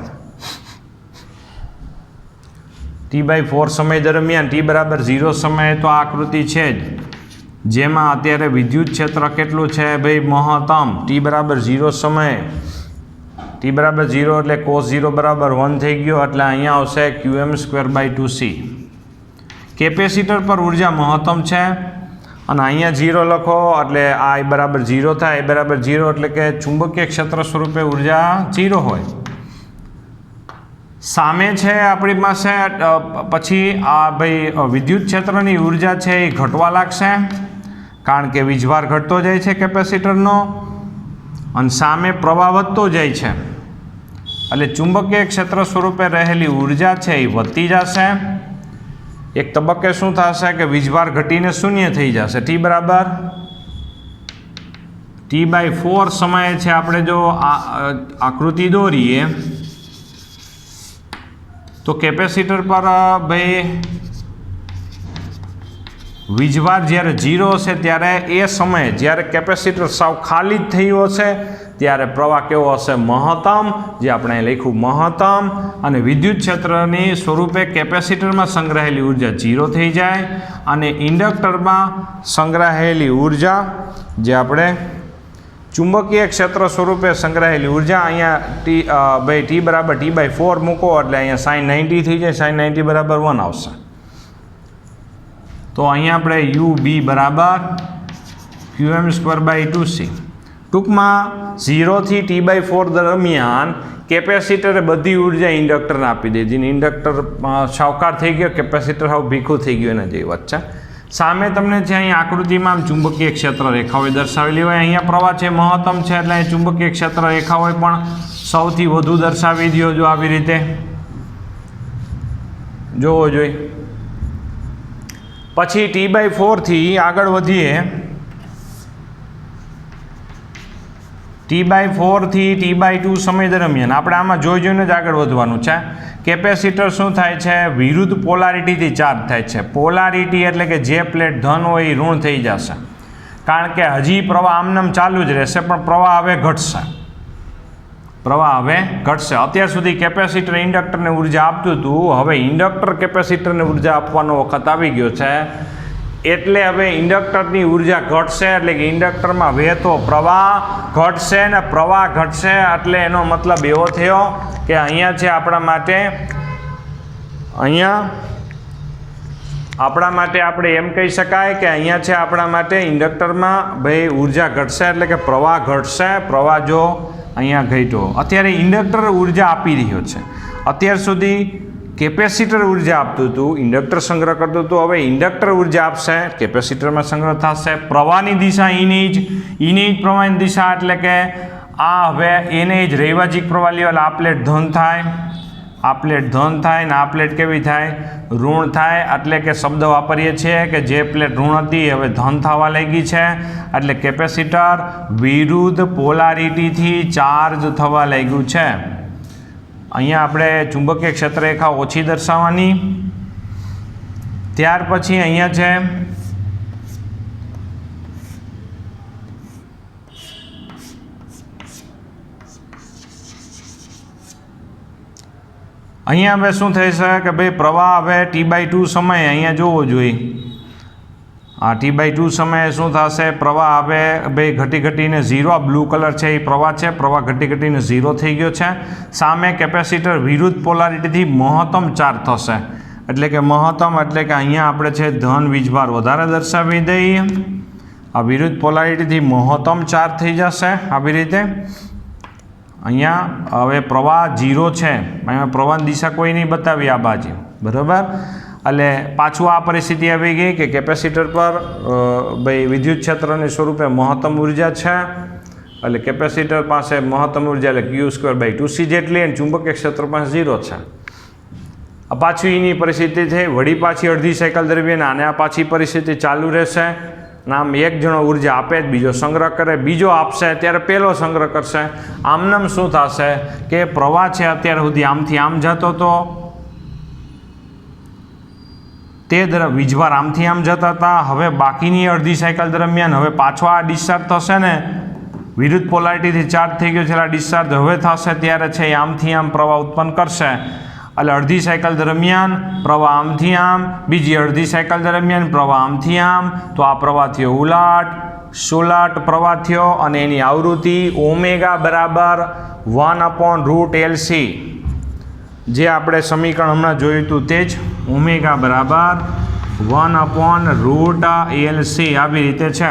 T/4 સમય દરમિયાન ટી બરાબર 0 સમયે તો આ આકૃતિ છે જ, જેમાં અત્યારે વિદ્યુત ક્ષેત્ર કેટલું છે ભાઈ મહત્તમ ટી બરાબર 0 સમયે. ટી બરાબર 0 એટલે cos 0 બરાબર 1 થઈ ગયો, એટલે અહીંયા આવશે Qm²/2c. કેપેસિટર પર ઉર્જા મહત્તમ છે અને અહીંયા 0 લખો એટલે I બરાબર 0 થાય. I બરાબર 0 એટલે કે ચુંબકીય ક્ષેત્ર સ્વરૂપે ઉર્જા 0 હોય. સામે છે આપણી પાસે પછી આ ભાઈ વિદ્યુત ક્ષેત્રની ઉર્જા છે એ ઘટવા લાગશે, કારણ કે વીજભાર ઘટતો જાય છે કેપેસિટરનો અને સામે પ્રવાહ વધતો જાય છે, એટલે ચુંબકીય ક્ષેત્ર સ્વરૂપે રહેલી ઉર્જા છે એ વધતી જશે. એક તબક્કે શું થશે કે વીજભાર ઘટીને શૂન્ય થઈ જશે. ટી બરાબર T/4 સમયે છે આપણે જો આકૃતિ દોરીએ તો કેપેસિટર પર ભાઈ વીજભાર જ્યારે 0 હશે ત્યારે એ સમયે જ્યારે કેપેસિટર સાવ ખાલી જ થયું હશે ત્યારે પ્રવાહ કેવો હશે મહત્તમ, જે આપણે લખ્યું મહત્તમ, અને વિદ્યુત ક્ષેત્રની સ્વરૂપે કેપેસિટરમાં સંગ્રહેલી ઉર્જા 0 થઈ જાય અને ઇન્ડક્ટરમાં સંગ્રહેલી ઉર્જા જે આપણે ચુંબકીય ક્ષેત્ર સ્વરૂપે સંગ્રહેલી ઉર્જા અહીંયા ટી બરાબર T/4 મૂકો એટલે અહીંયા sin 90 થઈ જાય. sin 90 બરાબર 1 આવશે. તો અહીંયા આપણે UB બરાબર Qm²/2c. ટૂંકમાં 0થી T/4 દરમિયાન કેપેસિટરે બધી ઉર્જા ઇન્ડક્ટરને આપી દીધી. ઇન્ડક્ટર સાવકાર થઈ ગયો, કેપેસિટર સાવ ભીખું થઈ ગયું એના જેવી વાત છે. સામે તમને છે અહીંયા આકૃતિમાં ચુંબકીય ક્ષેત્ર રેખાઓ દર્શાવેલી હોય. અહીંયા પ્રવાહ છે મહત્તમ છે એટલે અહીં ચુંબકીય ક્ષેત્ર રેખાઓ પણ સૌથી વધુ દર્શાવી દો. જો આવી રીતે જોવો જોઈએ. પછી T/4થી આગળ વધીએ. T/4થી T/2 સમય દરમિયાન આપણે આમાં જોઈને જ આગળ વધવાનું છે. કેપેસિટર શું થાય છે વિરુદ્ધ પોલારિટીથી ચાર્જ થાય છે. પોલારિટી એટલે કે જે પ્લેટ ધન હોય એ ઋણ થઈ જશે, કારણ કે હજી પ્રવાહ આમનામ ચાલુ જ રહેશે, પણ પ્રવાહ હવે ઘટશે. અત્યાર સુધી કેપેસિટર ઇન્ડક્ટરને ઉર્જા આપતું હતું, હવે ઇન્ડક્ટર કેપેસિટરને ઉર્જા આપવાનો વખત આવી ગયો છે, એટલે હવે ઇન્ડક્ટરની ઉર્જા ઘટશે. એટલે કે ઇન્ડક્ટરમાં વહેતો પ્રવાહ ઘટશે ને પ્રવાહ ઘટશે એટલે એનો મતલબ એવો થયો કે અહીંયા છે આપણા માટે આપણે એમ કહી શકાય કે અહીંયા છે આપણા માટે ઇન્ડક્ટરમાં ભાઈ ઉર્જા ઘટશે, એટલે કે પ્રવાહ ઘટશે. પ્રવાહ જો અહીંયા ઘટ્યો. અત્યારે ઇન્ડક્ટર ઉર્જા આપી રહ્યો છે. અત્યાર સુધી કેપેસિટર ઉર્જા આપતું હતું, ઇન્ડક્ટર સંગ્રહ કરતું હતું. હવે ઇન્ડક્ટર ઉર્જા આપશે, કેપેસિટરમાં સંગ્રહ થશે. પ્રવાહની દિશા એની જ પ્રવાહની દિશા, એટલે કે આ હવે એને જ રૈવાજિક પ્રવાહ લેવલ આ પ્લેટ ધન થાય, આ પ્લેટ ધન થાય ને આ પ્લેટ કેવી થાય ઋણ થાય. એટલે કે શબ્દ વાપરીએ છીએ કે જે પ્લેટ ઋણ હતી હવે ધન થવા લાગી છે, એટલે કેપેસિટર વિરુદ્ધ પોલારિટીથી ચાર્જ થવા લાગ્યું છે. અહીંયા આપણે ચુંબકીય ક્ષેત્ર રેખા ઓછી દર્શાવવાની. ત્યાર પછી અહીંયા છે અહીંયા હવે શું થઈ શકે કે ભાઈ પ્રવાહ હવે T/2 સમયે અહીંયા જોવો જોઈએ. આ T/2 સમયે શું થશે, પ્રવાહ હવે ભાઈ ઘટીને 0, આ બ્લુ કલર છે એ પ્રવાહ છે, પ્રવાહ ઘટીને 0 થઈ ગયો છે. સામે કેપેસિટર વિરુદ્ધ પોલારિટીથી મહત્તમ ચાર્જ થશે, એટલે કે મહત્તમ એટલે કે અહીંયા આપણે છે ધન વીજભાર વધારે દર્શાવી દઈએ. આ વિરુદ્ધ પોલારિટીથી મહત્તમ ચાર્જ થઈ જશે આવી રીતે. અહીંયા હવે પ્રવાહ 0 છે, અહીંયા પ્રવાહની દિશા કોઈ નહીં બતાવી આ બાજુ, બરાબર. એટલે પાછું આ પરિસ્થિતિ આવી ગઈ કે કેપેસિટર પર ભાઈ વિદ્યુત ક્ષેત્રની સ્વરૂપે મહત્તમ ઉર્જા છે, એટલે કેપેસિટર પાસે મહત્તમ ઉર્જા એટલે Q²/2c જેટલી, અને ચુંબકીય ક્ષેત્ર પાસે 0 છે. પાછું એની પરિસ્થિતિ થઈ, વળી પાછી અડધી સાયકલ દરમિયાન આને આ પાછી પરિસ્થિતિ ચાલુ રહેશે. આમ એક જણો ઉર્જા આપે બીજો સંગ્રહ કરે, બીજો આપશે ત્યારે પહેલો સંગ્રહ કરશે. આમનામ શું થશે કે પ્રવાહ છે અત્યાર સુધી આમથી આમ જતો હતો, તે વીજભાર આમથી આમ જતા હતા. હવે બાકીની અડધી સાયકલ દરમિયાન હવે પાછો આ ડિસ્ચાર્જ થશે ને, વિરુદ્ધ પોલારિટીથી ચાર્જ થઈ ગયો છે એટલે ડિસ્ચાર્જ હવે થશે ત્યારે છે એ આમથી આમ પ્રવાહ ઉત્પન્ન કરશે. એટલે અડધી સાયકલ દરમિયાન પ્રવાહ આમથી આમ, બીજી અડધી સાયકલ દરમિયાન પ્રવાહ આમથી આમ, તો આ પ્રવાહ થયો સુલાટ પ્રવાહ થયો અને એની આવૃત્તિ ઓમેગા બરાબર 1/√LC, જે આપણે સમીકરણ હમણાં જોયું હતું તે જ ઓમેગા બરાબર 1/√LC આવી રીતે છે.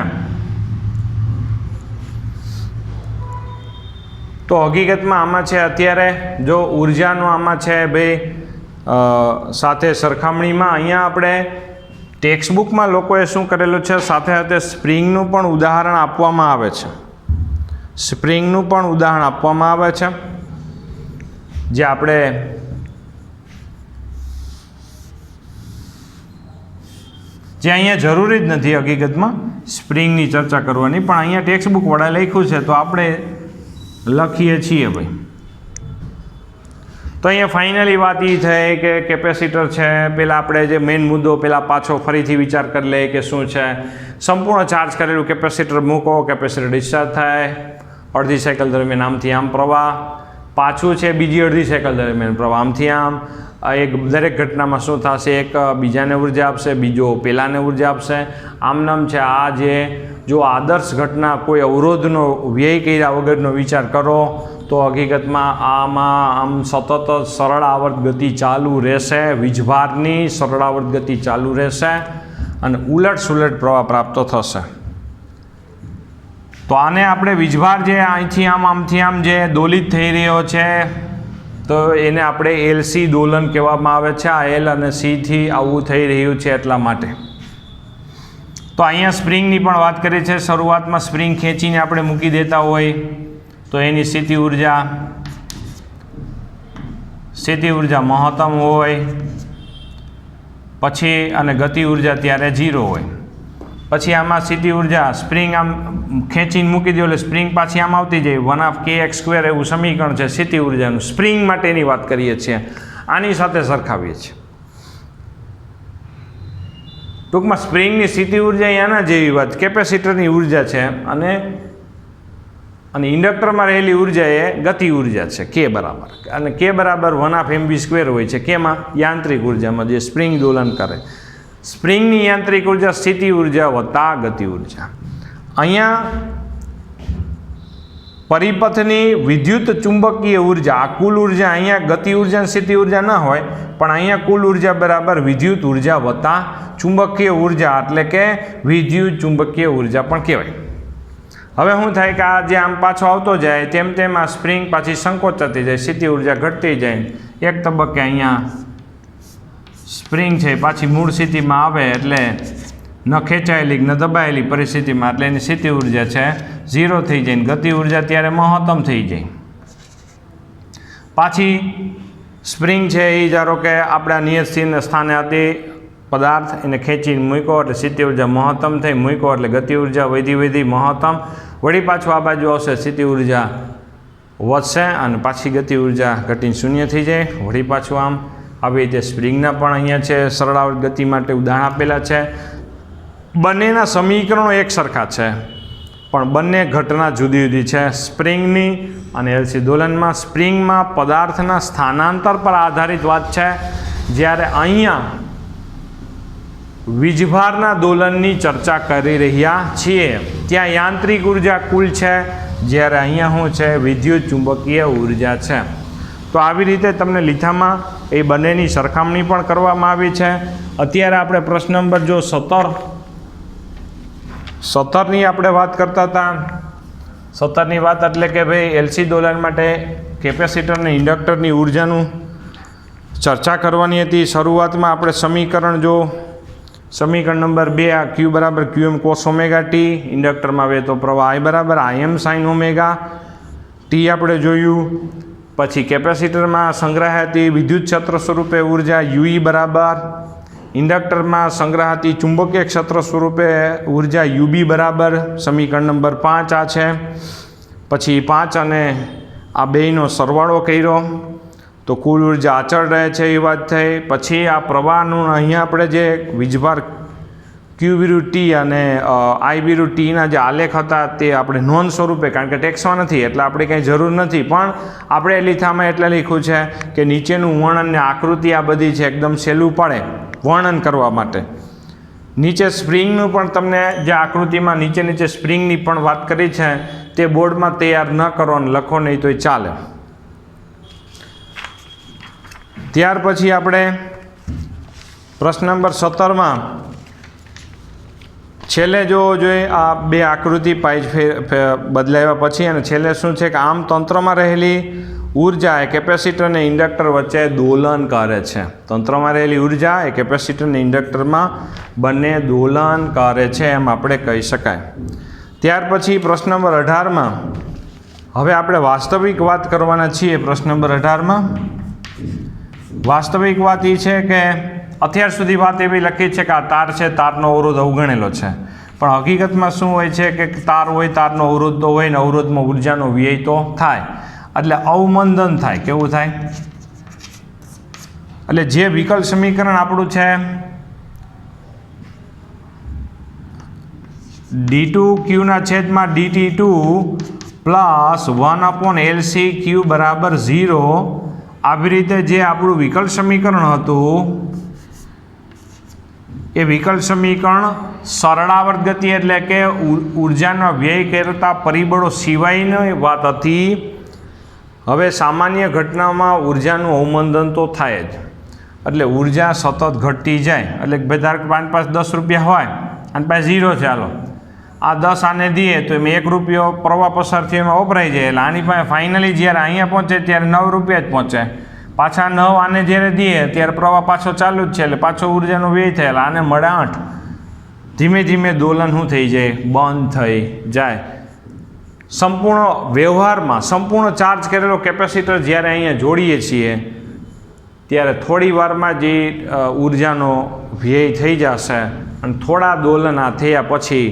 તો હકીકતમાં આમાં છે અત્યારે જો ઉર્જાનો આમાં છે ભાઈ સાથે સરખામણીમાં અહીંયા આપણે ટેક્સ્ટબુકમાં લોકોએ શું કરેલું છે, સાથે સાથે સ્પ્રિંગનું પણ ઉદાહરણ આપવામાં આવે છે. સ્પ્રિંગનું પણ ઉદાહરણ આપવામાં આવે છે, જે આપણે જે અહીંયા જરૂરી જ નથી હકીકતમાં સ્પ્રિંગની ચર્ચા કરવાની, પણ અહીંયા ટેક્સ્ટબુક વડે લખ્યું છે તો આપણે લખીએ છીએ ભાઈ. તો અહીંયા ફાઇનલી વાત એ થઈ કે કેપેસિટર છે, પહેલાં આપણે જે મેઇન મુદ્દો પહેલાં પાછો ફરીથી વિચાર કરી લઈએ કે શું છે. સંપૂર્ણ ચાર્જ કરેલું કેપેસિટર મૂકો, કેપેસિટર ડિસ્ચાર્જ થાય, અડધી સાયકલ દરમિયાન આમથી આમ પ્રવાહ, પાછું છે બીજી અડધી સાયકલ દરમિયાન પ્રવાહ આમથી આમ. એક દરેક ઘટનામાં શું થશે, એક બીજાને ઉર્જા આપશે, બીજો પહેલાંને ઉર્જા આપશે. આમનામ છે આ જે જો આદર્શ ઘટના કોઈ અવરોધનો વ્યય કર્યા વગરનો વિચાર કરો તો હકીકતમાં આમાં આમ સતત સરળ આવર્ત ગતિ ચાલુ રહેશે, વીજભારની સરળ આવર્ત ગતિ ચાલુ રહેશે અને ઉલટ સુલટ પ્રવાહ પ્રાપ્ત થશે. તો આને આપણે વીજભાર જે અહીંથી આમ આમથી આમ જે દોલિત થઈ રહ્યો છે તો એને આપણે LC દોલન કહેવામાં આવે છે. આ L અને C થી આવું થઈ રહ્યું છે એટલા માટે. તો અહીંયા સ્પ્રિંગની પણ વાત કરી છે. શરૂઆતમાં સ્પ્રિંગ ખેંચીને આપણે મૂકી દેતા હોય તો એની સ્થિતિ ઉર્જા મહત્તમ હોય, પછી અને ગતિ ઉર્જા ત્યારે 0 હોય. પછી આમાં સ્થિતિ ઉર્જા સ્પ્રિંગ આમ ખેંચીને મૂકી દો એટલે સ્પ્રિંગ પાછી આમ આવતી જાય, 1/kx² એવું સમીકરણ છે સ્થિતિ ઉર્જાનું. સ્પ્રિંગ માટેની વાત કરીએ છીએ, આની સાથે સરખાવીએ છીએ. ટૂંકમાં સ્પ્રિંગની સ્થિતિ ઉર્જા આના જેવી વાત, કેપેસિટરની ઉર્જા છે અને ઇન્ડક્ટરમાં રહેલી ઉર્જા એ ગતિ ઉર્જા છે K બરાબર, અને K બરાબર 1/mv² હોય છે. કેમાં? યાંત્રિક ઉર્જામાં જે સ્પ્રિંગ દોલન કરે. સ્પ્રિંગની યાંત્રિક ઉર્જા સ્થિતિ ઉર્જા વત્તા ગતિ ઉર્જા. અહીંયા પરિપથની વિદ્યુત ચુંબકીય ઉર્જા, આ કુલ ઉર્જા, અહીંયા ગતિ ઉર્જા સ્થિતિ ઉર્જા ન હોય પણ અહીંયા કુલ ઉર્જા બરાબર વિદ્યુત ઉર્જા વત્તા ચુંબકીય ઉર્જા, એટલે કે વિદ્યુત ચુંબકીય ઉર્જા પણ કહેવાય. હવે શું થાય કે આ જે આમ પાછો આવતો જાય તેમ તેમ આ સ્પ્રિંગ પાછી સંકોચાતી જાય, સ્થિતિ ઉર્જા ઘટતી જાય. એક તબક્કે અહીંયા સ્પ્રિંગ છે પાછી મૂળ સ્થિતિમાં આવે એટલે ન ખેંચાયેલી ન દબાયેલી પરિસ્થિતિમાં, એટલે એની સ્થિતિ ઉર્જા છે 0 થઈ જાય, ગતિ ઉર્જા ત્યારે મહત્તમ થઈ જાય. પાછી સ્પ્રિંગ છે એ ધારો કે આપણા નિયત સ્થાને હતી પદાર્થ, એને ખેંચીને મૂક્યો એટલે સ્થિતિ ઉર્જા મહત્તમ થઈ, મૂક્યો એટલે ગતિ ઉર્જા વધી મહત્તમ, વળી પાછું આ બાજુ આવશે સ્થિતિ ઉર્જા વધશે અને પાછી ગતિ ઉર્જા ઘટીને 0 થઈ જાય, વળી પાછું આમ. આવી રીતે સ્પ્રિંગના પણ અહીંયા છે સરળ આવર્ત ગતિ માટે ઉદાહરણ આપેલા છે. બંનેના સમીકરણો એક સરખા છે પણ બંને ઘટના જુદી જુદી છે. સ્પ્રિંગની અને LC દોલનમાં સ્પ્રિંગમાં પદાર્થના સ્થાનાંતર પર આધારિત વાત છે, જ્યારે અહીંયા વીજભારના દોલનની ચર્ચા કરી રહ્યા છીએ. ત્યાં યાંત્રિક ઉર્જા કુલ છે, જ્યારે અહીંયા શું છે વિદ્યુત ચુંબકીય ઉર્જા છે. તો આવી રીતે તમને લીથામાં એ બંનેની સરખામણી પણ કરવામાં આવી છે. અત્યારે આપણે પ્રશ્ન નંબર જો 17ની આપણે વાત કરતા હતા. 17ની વાત એટલે કે ભાઈ LC દોલન માટે કેપેસિટર અને ઇન્ડક્ટરની ઉર્જાનું ચર્ચા કરવાની હતી. શરૂઆતમાં આપણે સમીકરણ નંબર 2 આ Q બરાબર QM cos ઓમેગા t, ઇન્ડક્ટરમાં વહેતો પ્રવાહ I બરાબર Im sin ઓમેગા t આપણે જોયું. પછી કેપેસિટરમાં સંગ્રહાતી વિદ્યુત ક્ષેત્ર સ્વરૂપે ઉર્જા યુઈ બરાબર ઇન્ડક્ટરમાં સંગ્રહાતી ચુંબકીય ક્ષેત્ર સ્વરૂપે ઉર્જા યુબી બરાબર સમીકરણ નંબર 5 આ છે. પછી 5 અને આ બેયનો સરવાળો કર્યો તો કુલ ઉર્જા અચળ રહે છે એ વાત થઈ. પછી આ પ્રવાહનું અહીંયા આપણે જે વીજભાર ક્યુ વિરુદ્ધ ટી અને આઈ વિરુદ્ધ ટીના જે આલેખ હતા તે આપણે નોંધ સ્વરૂપે, કારણ કે ટેક્સમાં નથી એટલે આપણે કંઈ જરૂર નથી, પણ આપણે લીથામાં એટલે લખ્યું છે કે નીચેનું વર્ણન અને આકૃતિ આ બધી છે એકદમ સહેલું પડે વર્ણન કરવા માટે. નીચે સ્પ્રિંગનું પણ તમને જે આકૃતિમાં નીચે સ્પ્રિંગની પણ વાત કરી છે તે બોર્ડમાં તૈયાર ન કરો અને લખો નહીં તોય ચાલે. ત્યાર પછી આપણે પ્રશ્ન નંબર 17માં છેલ્લે જોઈએ આ બે આકૃતિ બદલાવ્યા પછી અને છેલ્લે શું છે કે આમ તંત્રમાં રહેલી ઉર્જા એ કેપેસિટર અને ઇન્ડક્ટર વચ્ચે દોલન કરે છે. તંત્રમાં રહેલી ઉર્જા એ કેપેસિટર અને ઇન્ડક્ટરમાં બંને દોલન કરે છે એમ આપણે કહી શકાય. ત્યાર પછી પ્રશ્ન નંબર 18માં હવે આપણે વાસ્તવિક વાત કરવાના છીએ. પ્રશ્ન નંબર 18માં વાસ્તવિક વાત એ છે કે અત્યાર સુધી વાત એવી લખી છે કે આ તાર છે, તારનો અવરોધ અવગણેલો છે, પણ હકીકતમાં શું હોય છે કે તાર હોય, તારનો અવરોધ તો હોય ને અવરોધમાં ઉર્જાનો વ્યય તો થાય, એટલે અવમંદન થાય. કેવું થાય? એટલે જે વિકલ સમીકરણ આપણું છે d2q/dt2 પ્લસ 1/LC q બરાબર 0, આવી રીતે જે આપણું વિકલ સમીકરણ હતું એ વિકલ સમીકરણ સરળાવર્ત ગતિ એટલે કે ઉર્જાનો વ્યય કરતા પરિબળો સિવાયની વાત હતી. હવે સામાન્ય ઘટનામાં ઉર્જાનું અવમંદન તો થાય જ, એટલે ઉર્જા સતત ઘટતી જાય. એટલે ભાઈ ધારો કે મારી પાસે 10 રૂપિયા હોય અને પાસે 0 છે, હાલો આ 10 આને દઈએ તો એમાં 1 રૂપિયો પ્રવાહ પસાર થયો એમાં વપરાઈ જાય, એટલે આની પાસે ફાઇનલી જ્યારે અહીંયા પહોંચે ત્યારે 9 રૂપિયા જ પહોંચે. પાછા 9 આને જ્યારે દઈએ ત્યારે પ્રવાહ પાછો ચાલુ જ છે, એટલે પાછો ઉર્જાનો વ્યય થયેલ, આને મળે 8. ધીમે ધીમે દોલન શું થઈ જાય? બંધ થઈ જાય. સંપૂર્ણ વ્યવહારમાં સંપૂર્ણ ચાર્જ કરેલો કેપેસિટર જ્યારે અહીંયા જોડીએ છીએ ત્યારે થોડી વારમાં જે ઉર્જાનો વ્યય થઈ જશે અને થોડા દોલન આ થયા પછી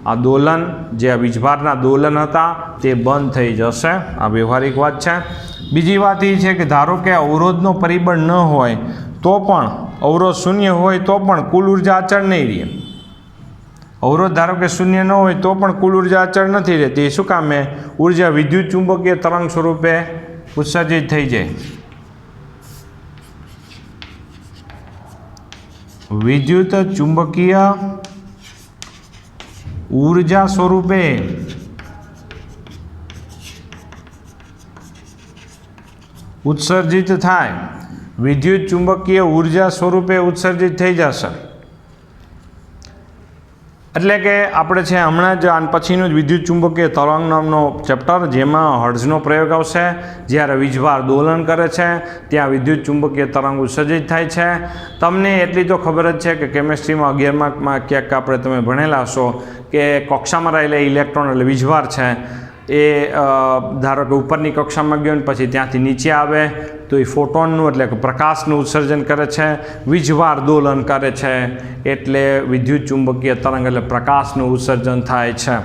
આ દોલન જે આ વીજભારના દોલન હતા તે બંધ થઈ જશે. આ વ્યવહારિક વાત છે. બીજી વાત એ છે કે ધારો કે અવરોધનો પરિબળ ન હોય તો પણ, અવરોધ શૂન્ય હોય તો પણ કુલ ઉર્જા અચળ નહીં રહે. અવરોધ ધારો કે શૂન્ય ન હોય તો પણ કુલ ઉર્જા અચળ નથી રહેતી. શું કામે? ઉર્જા વિદ્યુત ચુંબકીય તરંગ સ્વરૂપે ઉત્સર્જિત થઈ જાય. વિદ્યુત ચુંબકીય ઉર્જા સ્વરૂપે ઉત્સર્જિત થાય. વિદ્યુત ચુંબકીય ઉર્જા સ્વરૂપે ઉત્સર્જિત થઈ જશે. એટલે કે આપણે છે હમણાં જ આન પછીનું જ વિદ્યુત ચુંબકીય તરંગ નામનો ચેપ્ટર, જેમાં હર્ટ્ઝનો પ્રયોગ આવશે. જ્યારે વીજભાર દોલન કરે છે ત્યાં વિદ્યુત ચુંબકીય તરંગ ઉત્સર્જિત થાય છે. તમને એટલી તો ખબર જ છે કે કેમેસ્ટ્રીમાં 11માં ક્યાંક આપણે તમે ભણેલા હશો કે કક્ષામાં રહેલા ઇલેક્ટ્રોન એટલે વીજભાર છે એ ધારો કે ઉપરની કક્ષામાં ગયો ને પછી ત્યાંથી નીચે આવે તો એ ફોટોનનું એટલે કે પ્રકાશનું ઉત્સર્જન કરે છે, વીજભાર દોલન કરે છે, એટલે વિદ્યુત ચુંબકીય તરંગ એટલે પ્રકાશનું ઉત્સર્જન થાય છે.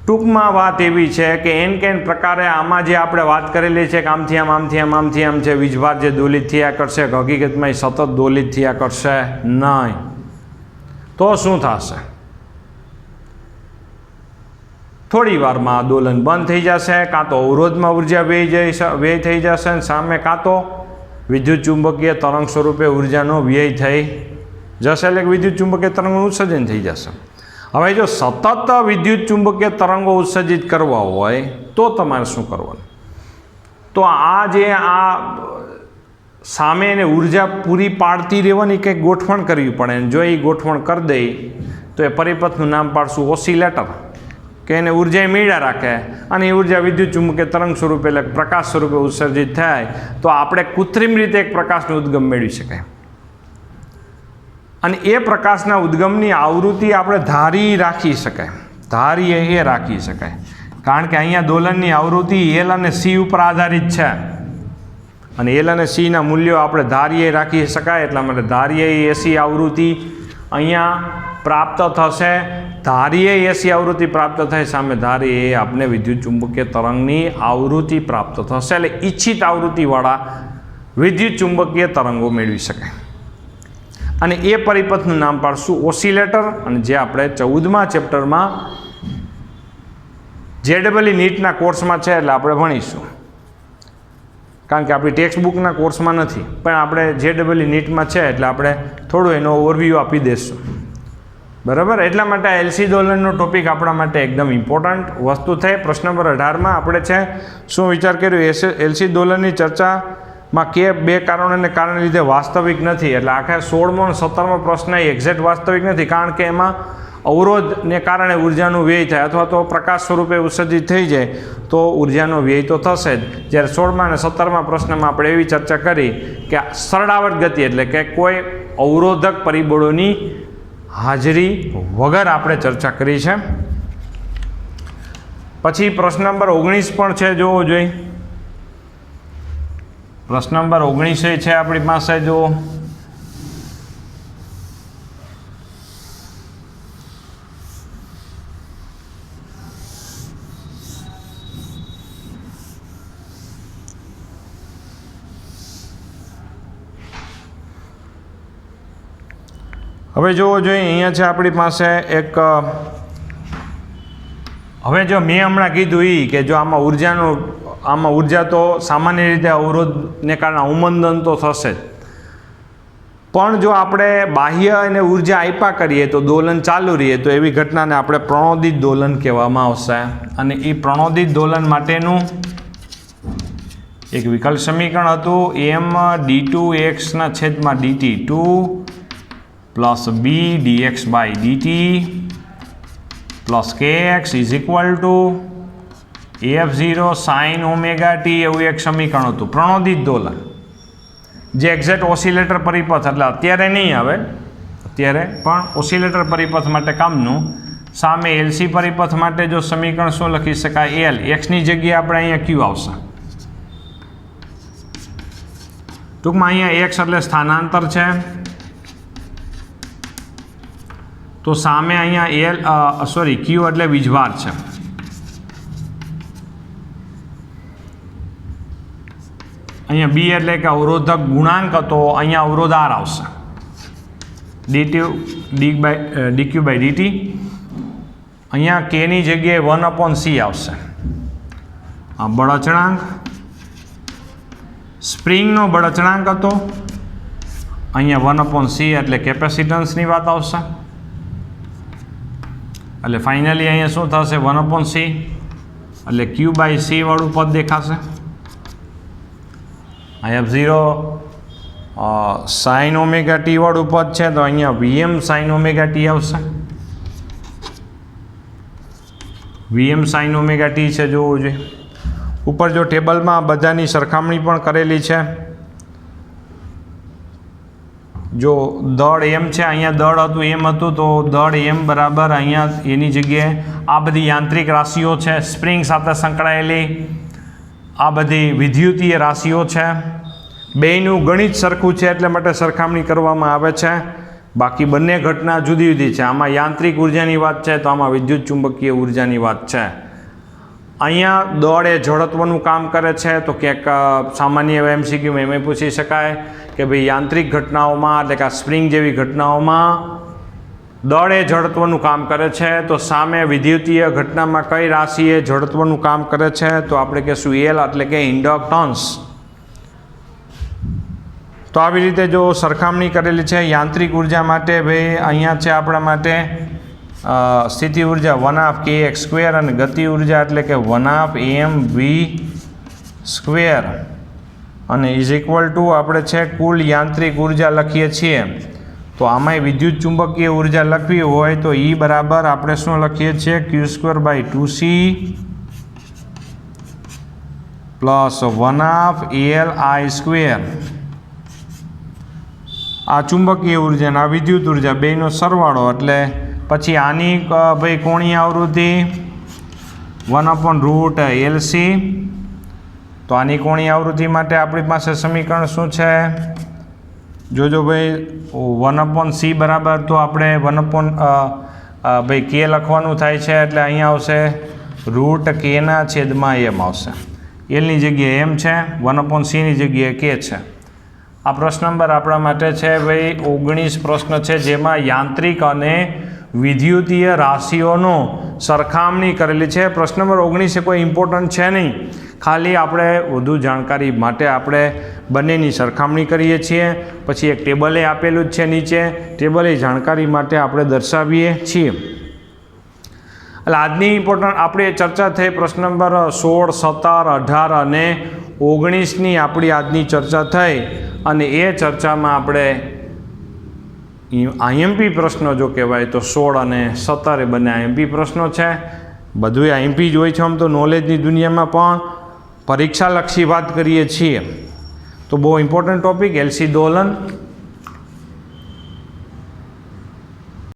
ટૂંકમાં વાત એવી છે કે એન પ્રકારે આમાં જે આપણે વાત કરેલી છે કે આમથી આમ આમથી આમ આમથી આમ છે વીજભાર જે દોલિત થયા કરશે, હકીકતમાં એ સતત દોલિત થયા કરશે નહીં. તો શું થશે? થોડી વારમાં દોલન બંધ થઈ જશે, કાં તો અવરોધમાં ઉર્જા વ્યય થઈ જશે અને સામે કાં તો વિદ્યુત ચુંબકીય તરંગ સ્વરૂપે ઉર્જાનો વ્યય થઈ જશે, એટલે વિદ્યુત ચુંબકીય તરંગોનું ઉત્સર્જન થઈ જશે. હવે જો સતત વિદ્યુત ચુંબકીય તરંગો ઉત્સર્જિત કરવા હોય તો તમારે શું કરવાનું? તો આ જે સામે એને ઉર્જા પૂરી પાડતી રહેવાની કંઈક ગોઠવણ કરવી પડે. જો એ ગોઠવણ કરી દઈ તો એ પરિપથનું નામ પાડશું ઓસિલેટર, કે એને ઉર્જા મેળા રાખે અને એ ઉર્જા વિદ્યુત ચુંબકીય તરંગ સ્વરૂપે એટલે પ્રકાશ સ્વરૂપે ઉત્સર્જિત થાય તો આપણે કૃત્રિમ રીતે એક પ્રકાશનો ઉદ્ગમ મેળવી શકાય. અને એ પ્રકાશના ઉદ્ગમની આવૃત્તિ આપણે ધારી રાખી શકાય. ધારી એ રાખી શકાય કારણ કે અહીંયા દોલનની આવૃત્તિ એલ અને સી ઉપર આધારિત છે અને એલ અને સીના મૂલ્યો આપણે ધારીએ રાખી શકાય, એટલા માટે ધારીએ એસી આવૃત્તિ અહીંયા પ્રાપ્ત થશે. ધારીએ એસી આવૃત્તિ પ્રાપ્ત થાય, સામે ધારીએ આપણે વિદ્યુત ચુંબકીય તરંગની આવૃત્તિ પ્રાપ્ત થશે. એટલે ઈચ્છિત આવૃત્તિવાળા વિદ્યુત ચુંબકીય તરંગો મેળવી શકાય. અને એ પરિપથનું નામ પાડશું ઓસિલેટર, અને જે આપણે 14મા ચેપ્ટરમાં JEE નીટના કોર્સમાં છે એટલે આપણે ભણીશું. કારણ કે આપણી ટેક્સ્ટ બુકના કોર્સમાં નથી, પણ આપણે JEE નીટમાં છે એટલે આપણે થોડું એનો ઓવરવ્યૂ આપી દઈશું. બરાબર, એટલા માટે આ એલસી દોલનનો ટોપિક આપણા માટે એકદમ ઇમ્પોર્ટન્ટ વસ્તુ થઈ. પ્રશ્ન નંબર 18માં આપણે છે શું વિચાર કર્યો, એલસી દોલનની ચર્ચામાં કે બે કારણોને કારણે લીધે વાસ્તવિક નથી. એટલે આખા 16મો અને 17મો પ્રશ્ન એક્ઝેક્ટ વાસ્તવિક નથી, કારણ કે એમાં અવરોધને કારણે ઉર્જાનો વ્યય થાય અથવા તો પ્રકાશ સ્વરૂપે ઉત્સર્જિત થઈ જાય તો ઉર્જાનો વ્યય તો થશે જ. જ્યારે 16મા અને 17મા પ્રશ્નમાં આપણે એવી ચર્ચા કરી કે સરળાવર્ત ગતિ એટલે કે કોઈ અવરોધક પરિબળોની હાજરી વગર આપણે ચર્ચા કરી છે. પછી પ્રશ્ન નંબર 19 પણ છે, જોવો જોઈએ. પ્રશ્ન નંબર 19 છે આપણી પાસે, જુઓ. હવે જોવો જોઈએ, અહીંયા છે આપણી પાસે એક, હવે જો મેં હમણાં કીધું એ કે જો આમાં ઉર્જા તો સામાન્ય રીતે અવરોધને કારણે અવમંદન તો થશે જ, પણ જો આપણે બાહ્ય અને ઉર્જા આપ્યા કરીએ તો દોલન ચાલુ રહીએ તો એવી ઘટનાને આપણે પ્રણોદિત દોલન કહેવામાં આવશે. અને એ પ્રણોદિત દોલન માટેનું એક વિકલ્પ સમીકરણ હતું m/d2x/dt2 plus b dx/dt plus kx is equal two f0 sin ωt, એવું એક સમીકરણ હતું. પ્રણોદિત દોલન જે એક્ઝેક્ટ ઓસિલેટર પરિપથ, એટલે અત્યારે નહીં આવે, અત્યારે પણ ઓસિલેટર પરિપથ માટે કામનું. સામે એલસી પરિપથ માટે જો સમીકરણ શું લખી શકાય, એલ, એક્સની જગ્યાએ આપણે અહીંયા ક્યુ આવશે. ટૂંકમાં અહીંયા એક્સ એટલે સ્થાનાંતર છે, તો સામે અહીંયા ક્યુ એટલે વીજભાર છે. અહીંયા બી એટલે કે અવરોધક ગુણાંક હતો, અહીંયા અવરોધ આર આવશે, dq/dt. અહીંયા કેની જગ્યાએ 1/c આવશે. આ બળ અચળાંક, સ્પ્રિંગનો બળ અચળાંક હતો, અહીંયા 1/c એટલે કેપેસિટન્સની વાત આવશે. એટલે ફાઇનલી અહીંયા શું થશે, 1/c એટલે q/c વાળું પદ દેખાશે. f0 sin ωt વાળું પદ છે તો અહીંયા vm sin ωt આવશે. vm sin ωt છે, જોવું જોઈએ. ઉપર જો ટેબલમાં બધાની સરખામણી પણ કરેલી છે. જો દળ એમ છે, અહીંયા દળ હતું એમ હતું, તો દળ એમ બરાબર અહીંયા એની જગ્યાએ આ બધી યાંત્રિક રાશિઓ છે, સ્પ્રિંગ સાથે સંકળાયેલી આ બધી વિદ્યુતીય રાશિઓ છે. બેયનું ગણિત સરખું છે એટલે માટે સરખામણી કરવામાં આવે છે. બાકી બંને ઘટના જુદી જુદી છે. આમાં યાંત્રિક ઉર્જાની વાત છે તો આમાં વિદ્યુત ચુંબકીય ઉર્જાની વાત છે. અહીંયા દળ એ જડત્વનું કામ કરે છે, તો ક્યાંક સામાન્ય એમસીક્યુમાં એમ પૂછી શકાય કે ભાઈ યાંત્રિક ઘટનાઓમાં એટલે કે સ્પ્રિંગ જેવી ઘટનાઓમાં દળ એ જડત્વનું કામ કરે છે, તો સામે વિદ્યુતીય ઘટનામાં કઈ રાશિ એ જડત્વનું કામ કરે છે, તો આપણે કહીશું એલ એટલે કે ઇન્ડક્ટન્સ. તો આવી રીતે જો સરખામણી કરેલી છે યાંત્રિક ઉર્જા માટે, ભાઈ અહીંયા છે આપણા માટે સ્થિતિ ઉર્જા 1/kx² અને ગતિ ઉર્જા એટલે કે 1/mv² અને ઇઝ ઇક્વલ ટુ આપણે છે કુલ યાંત્રિક ઉર્જા લખીએ છીએ. તો આમાંય વિદ્યુત ચુંબકીય ઉર્જા લખવી હોય તો E બરાબર આપણે શું લખીએ છીએ, q²/2c પ્લસ 1/Li². આ ચુંબકીય ઉર્જા અને આ વિદ્યુત ઉર્જા બેયનો સરવાળો, એટલે પછી આની ભાઈ કોણીય આવૃત્તિ 1/√LC। તો આની કોણીય આવૃત્તિ માટે આપણી પાસે સમીકરણ શું છે? જોજો ભાઈ, 1/c બરાબર તો આપણે ભાઈ k લખવાનું થાય છે, એટલે અહીંયા આવશે √k/m આવશે. એલની જગ્યાએ m છે, 1/c ની જગ્યાએ k છે. આ પ્રશ્ન નંબર આપણા માટે છે ભાઈ 19 પ્રશ્ન છે, જેમાં યાંત્રિક અને વિદ્યુતીય રાશિઓનો સરખામણી કરેલી છે. પ્રશ્ન નંબર 19 એ કોઈ ઇમ્પોર્ટન્ટ છે નહીં, ખાલી આપણે વધુ જાણકારી માટે આપણે બંનેની સરખામણી કરીએ છીએ. પછી એક ટેબલે આપેલું જ છે નીચે, ટેબલે જાણકારી માટે આપણે દર્શાવીએ છીએ. એટલે આજની ઇમ્પોર્ટન્ટ આપણે ચર્ચા થઈ પ્રશ્ન નંબર 16, 17, 18 અને 19ની આપણી આજની ચર્ચા થઈ. અને એ ચર્ચામાં આપણે આઈએમપી પ્રશ્નો જો કહેવાય તો 16 અને 17 એ બંને આઈએમપી પ્રશ્નો છે. બધું આઈએમપી જ હોય છે આમ તો નોલેજની દુનિયામાં, પણ પરીક્ષાલક્ષી વાત કરીએ છીએ તો બહુ ઇમ્પોર્ટન્ટ ટોપિક. એલસી દોલન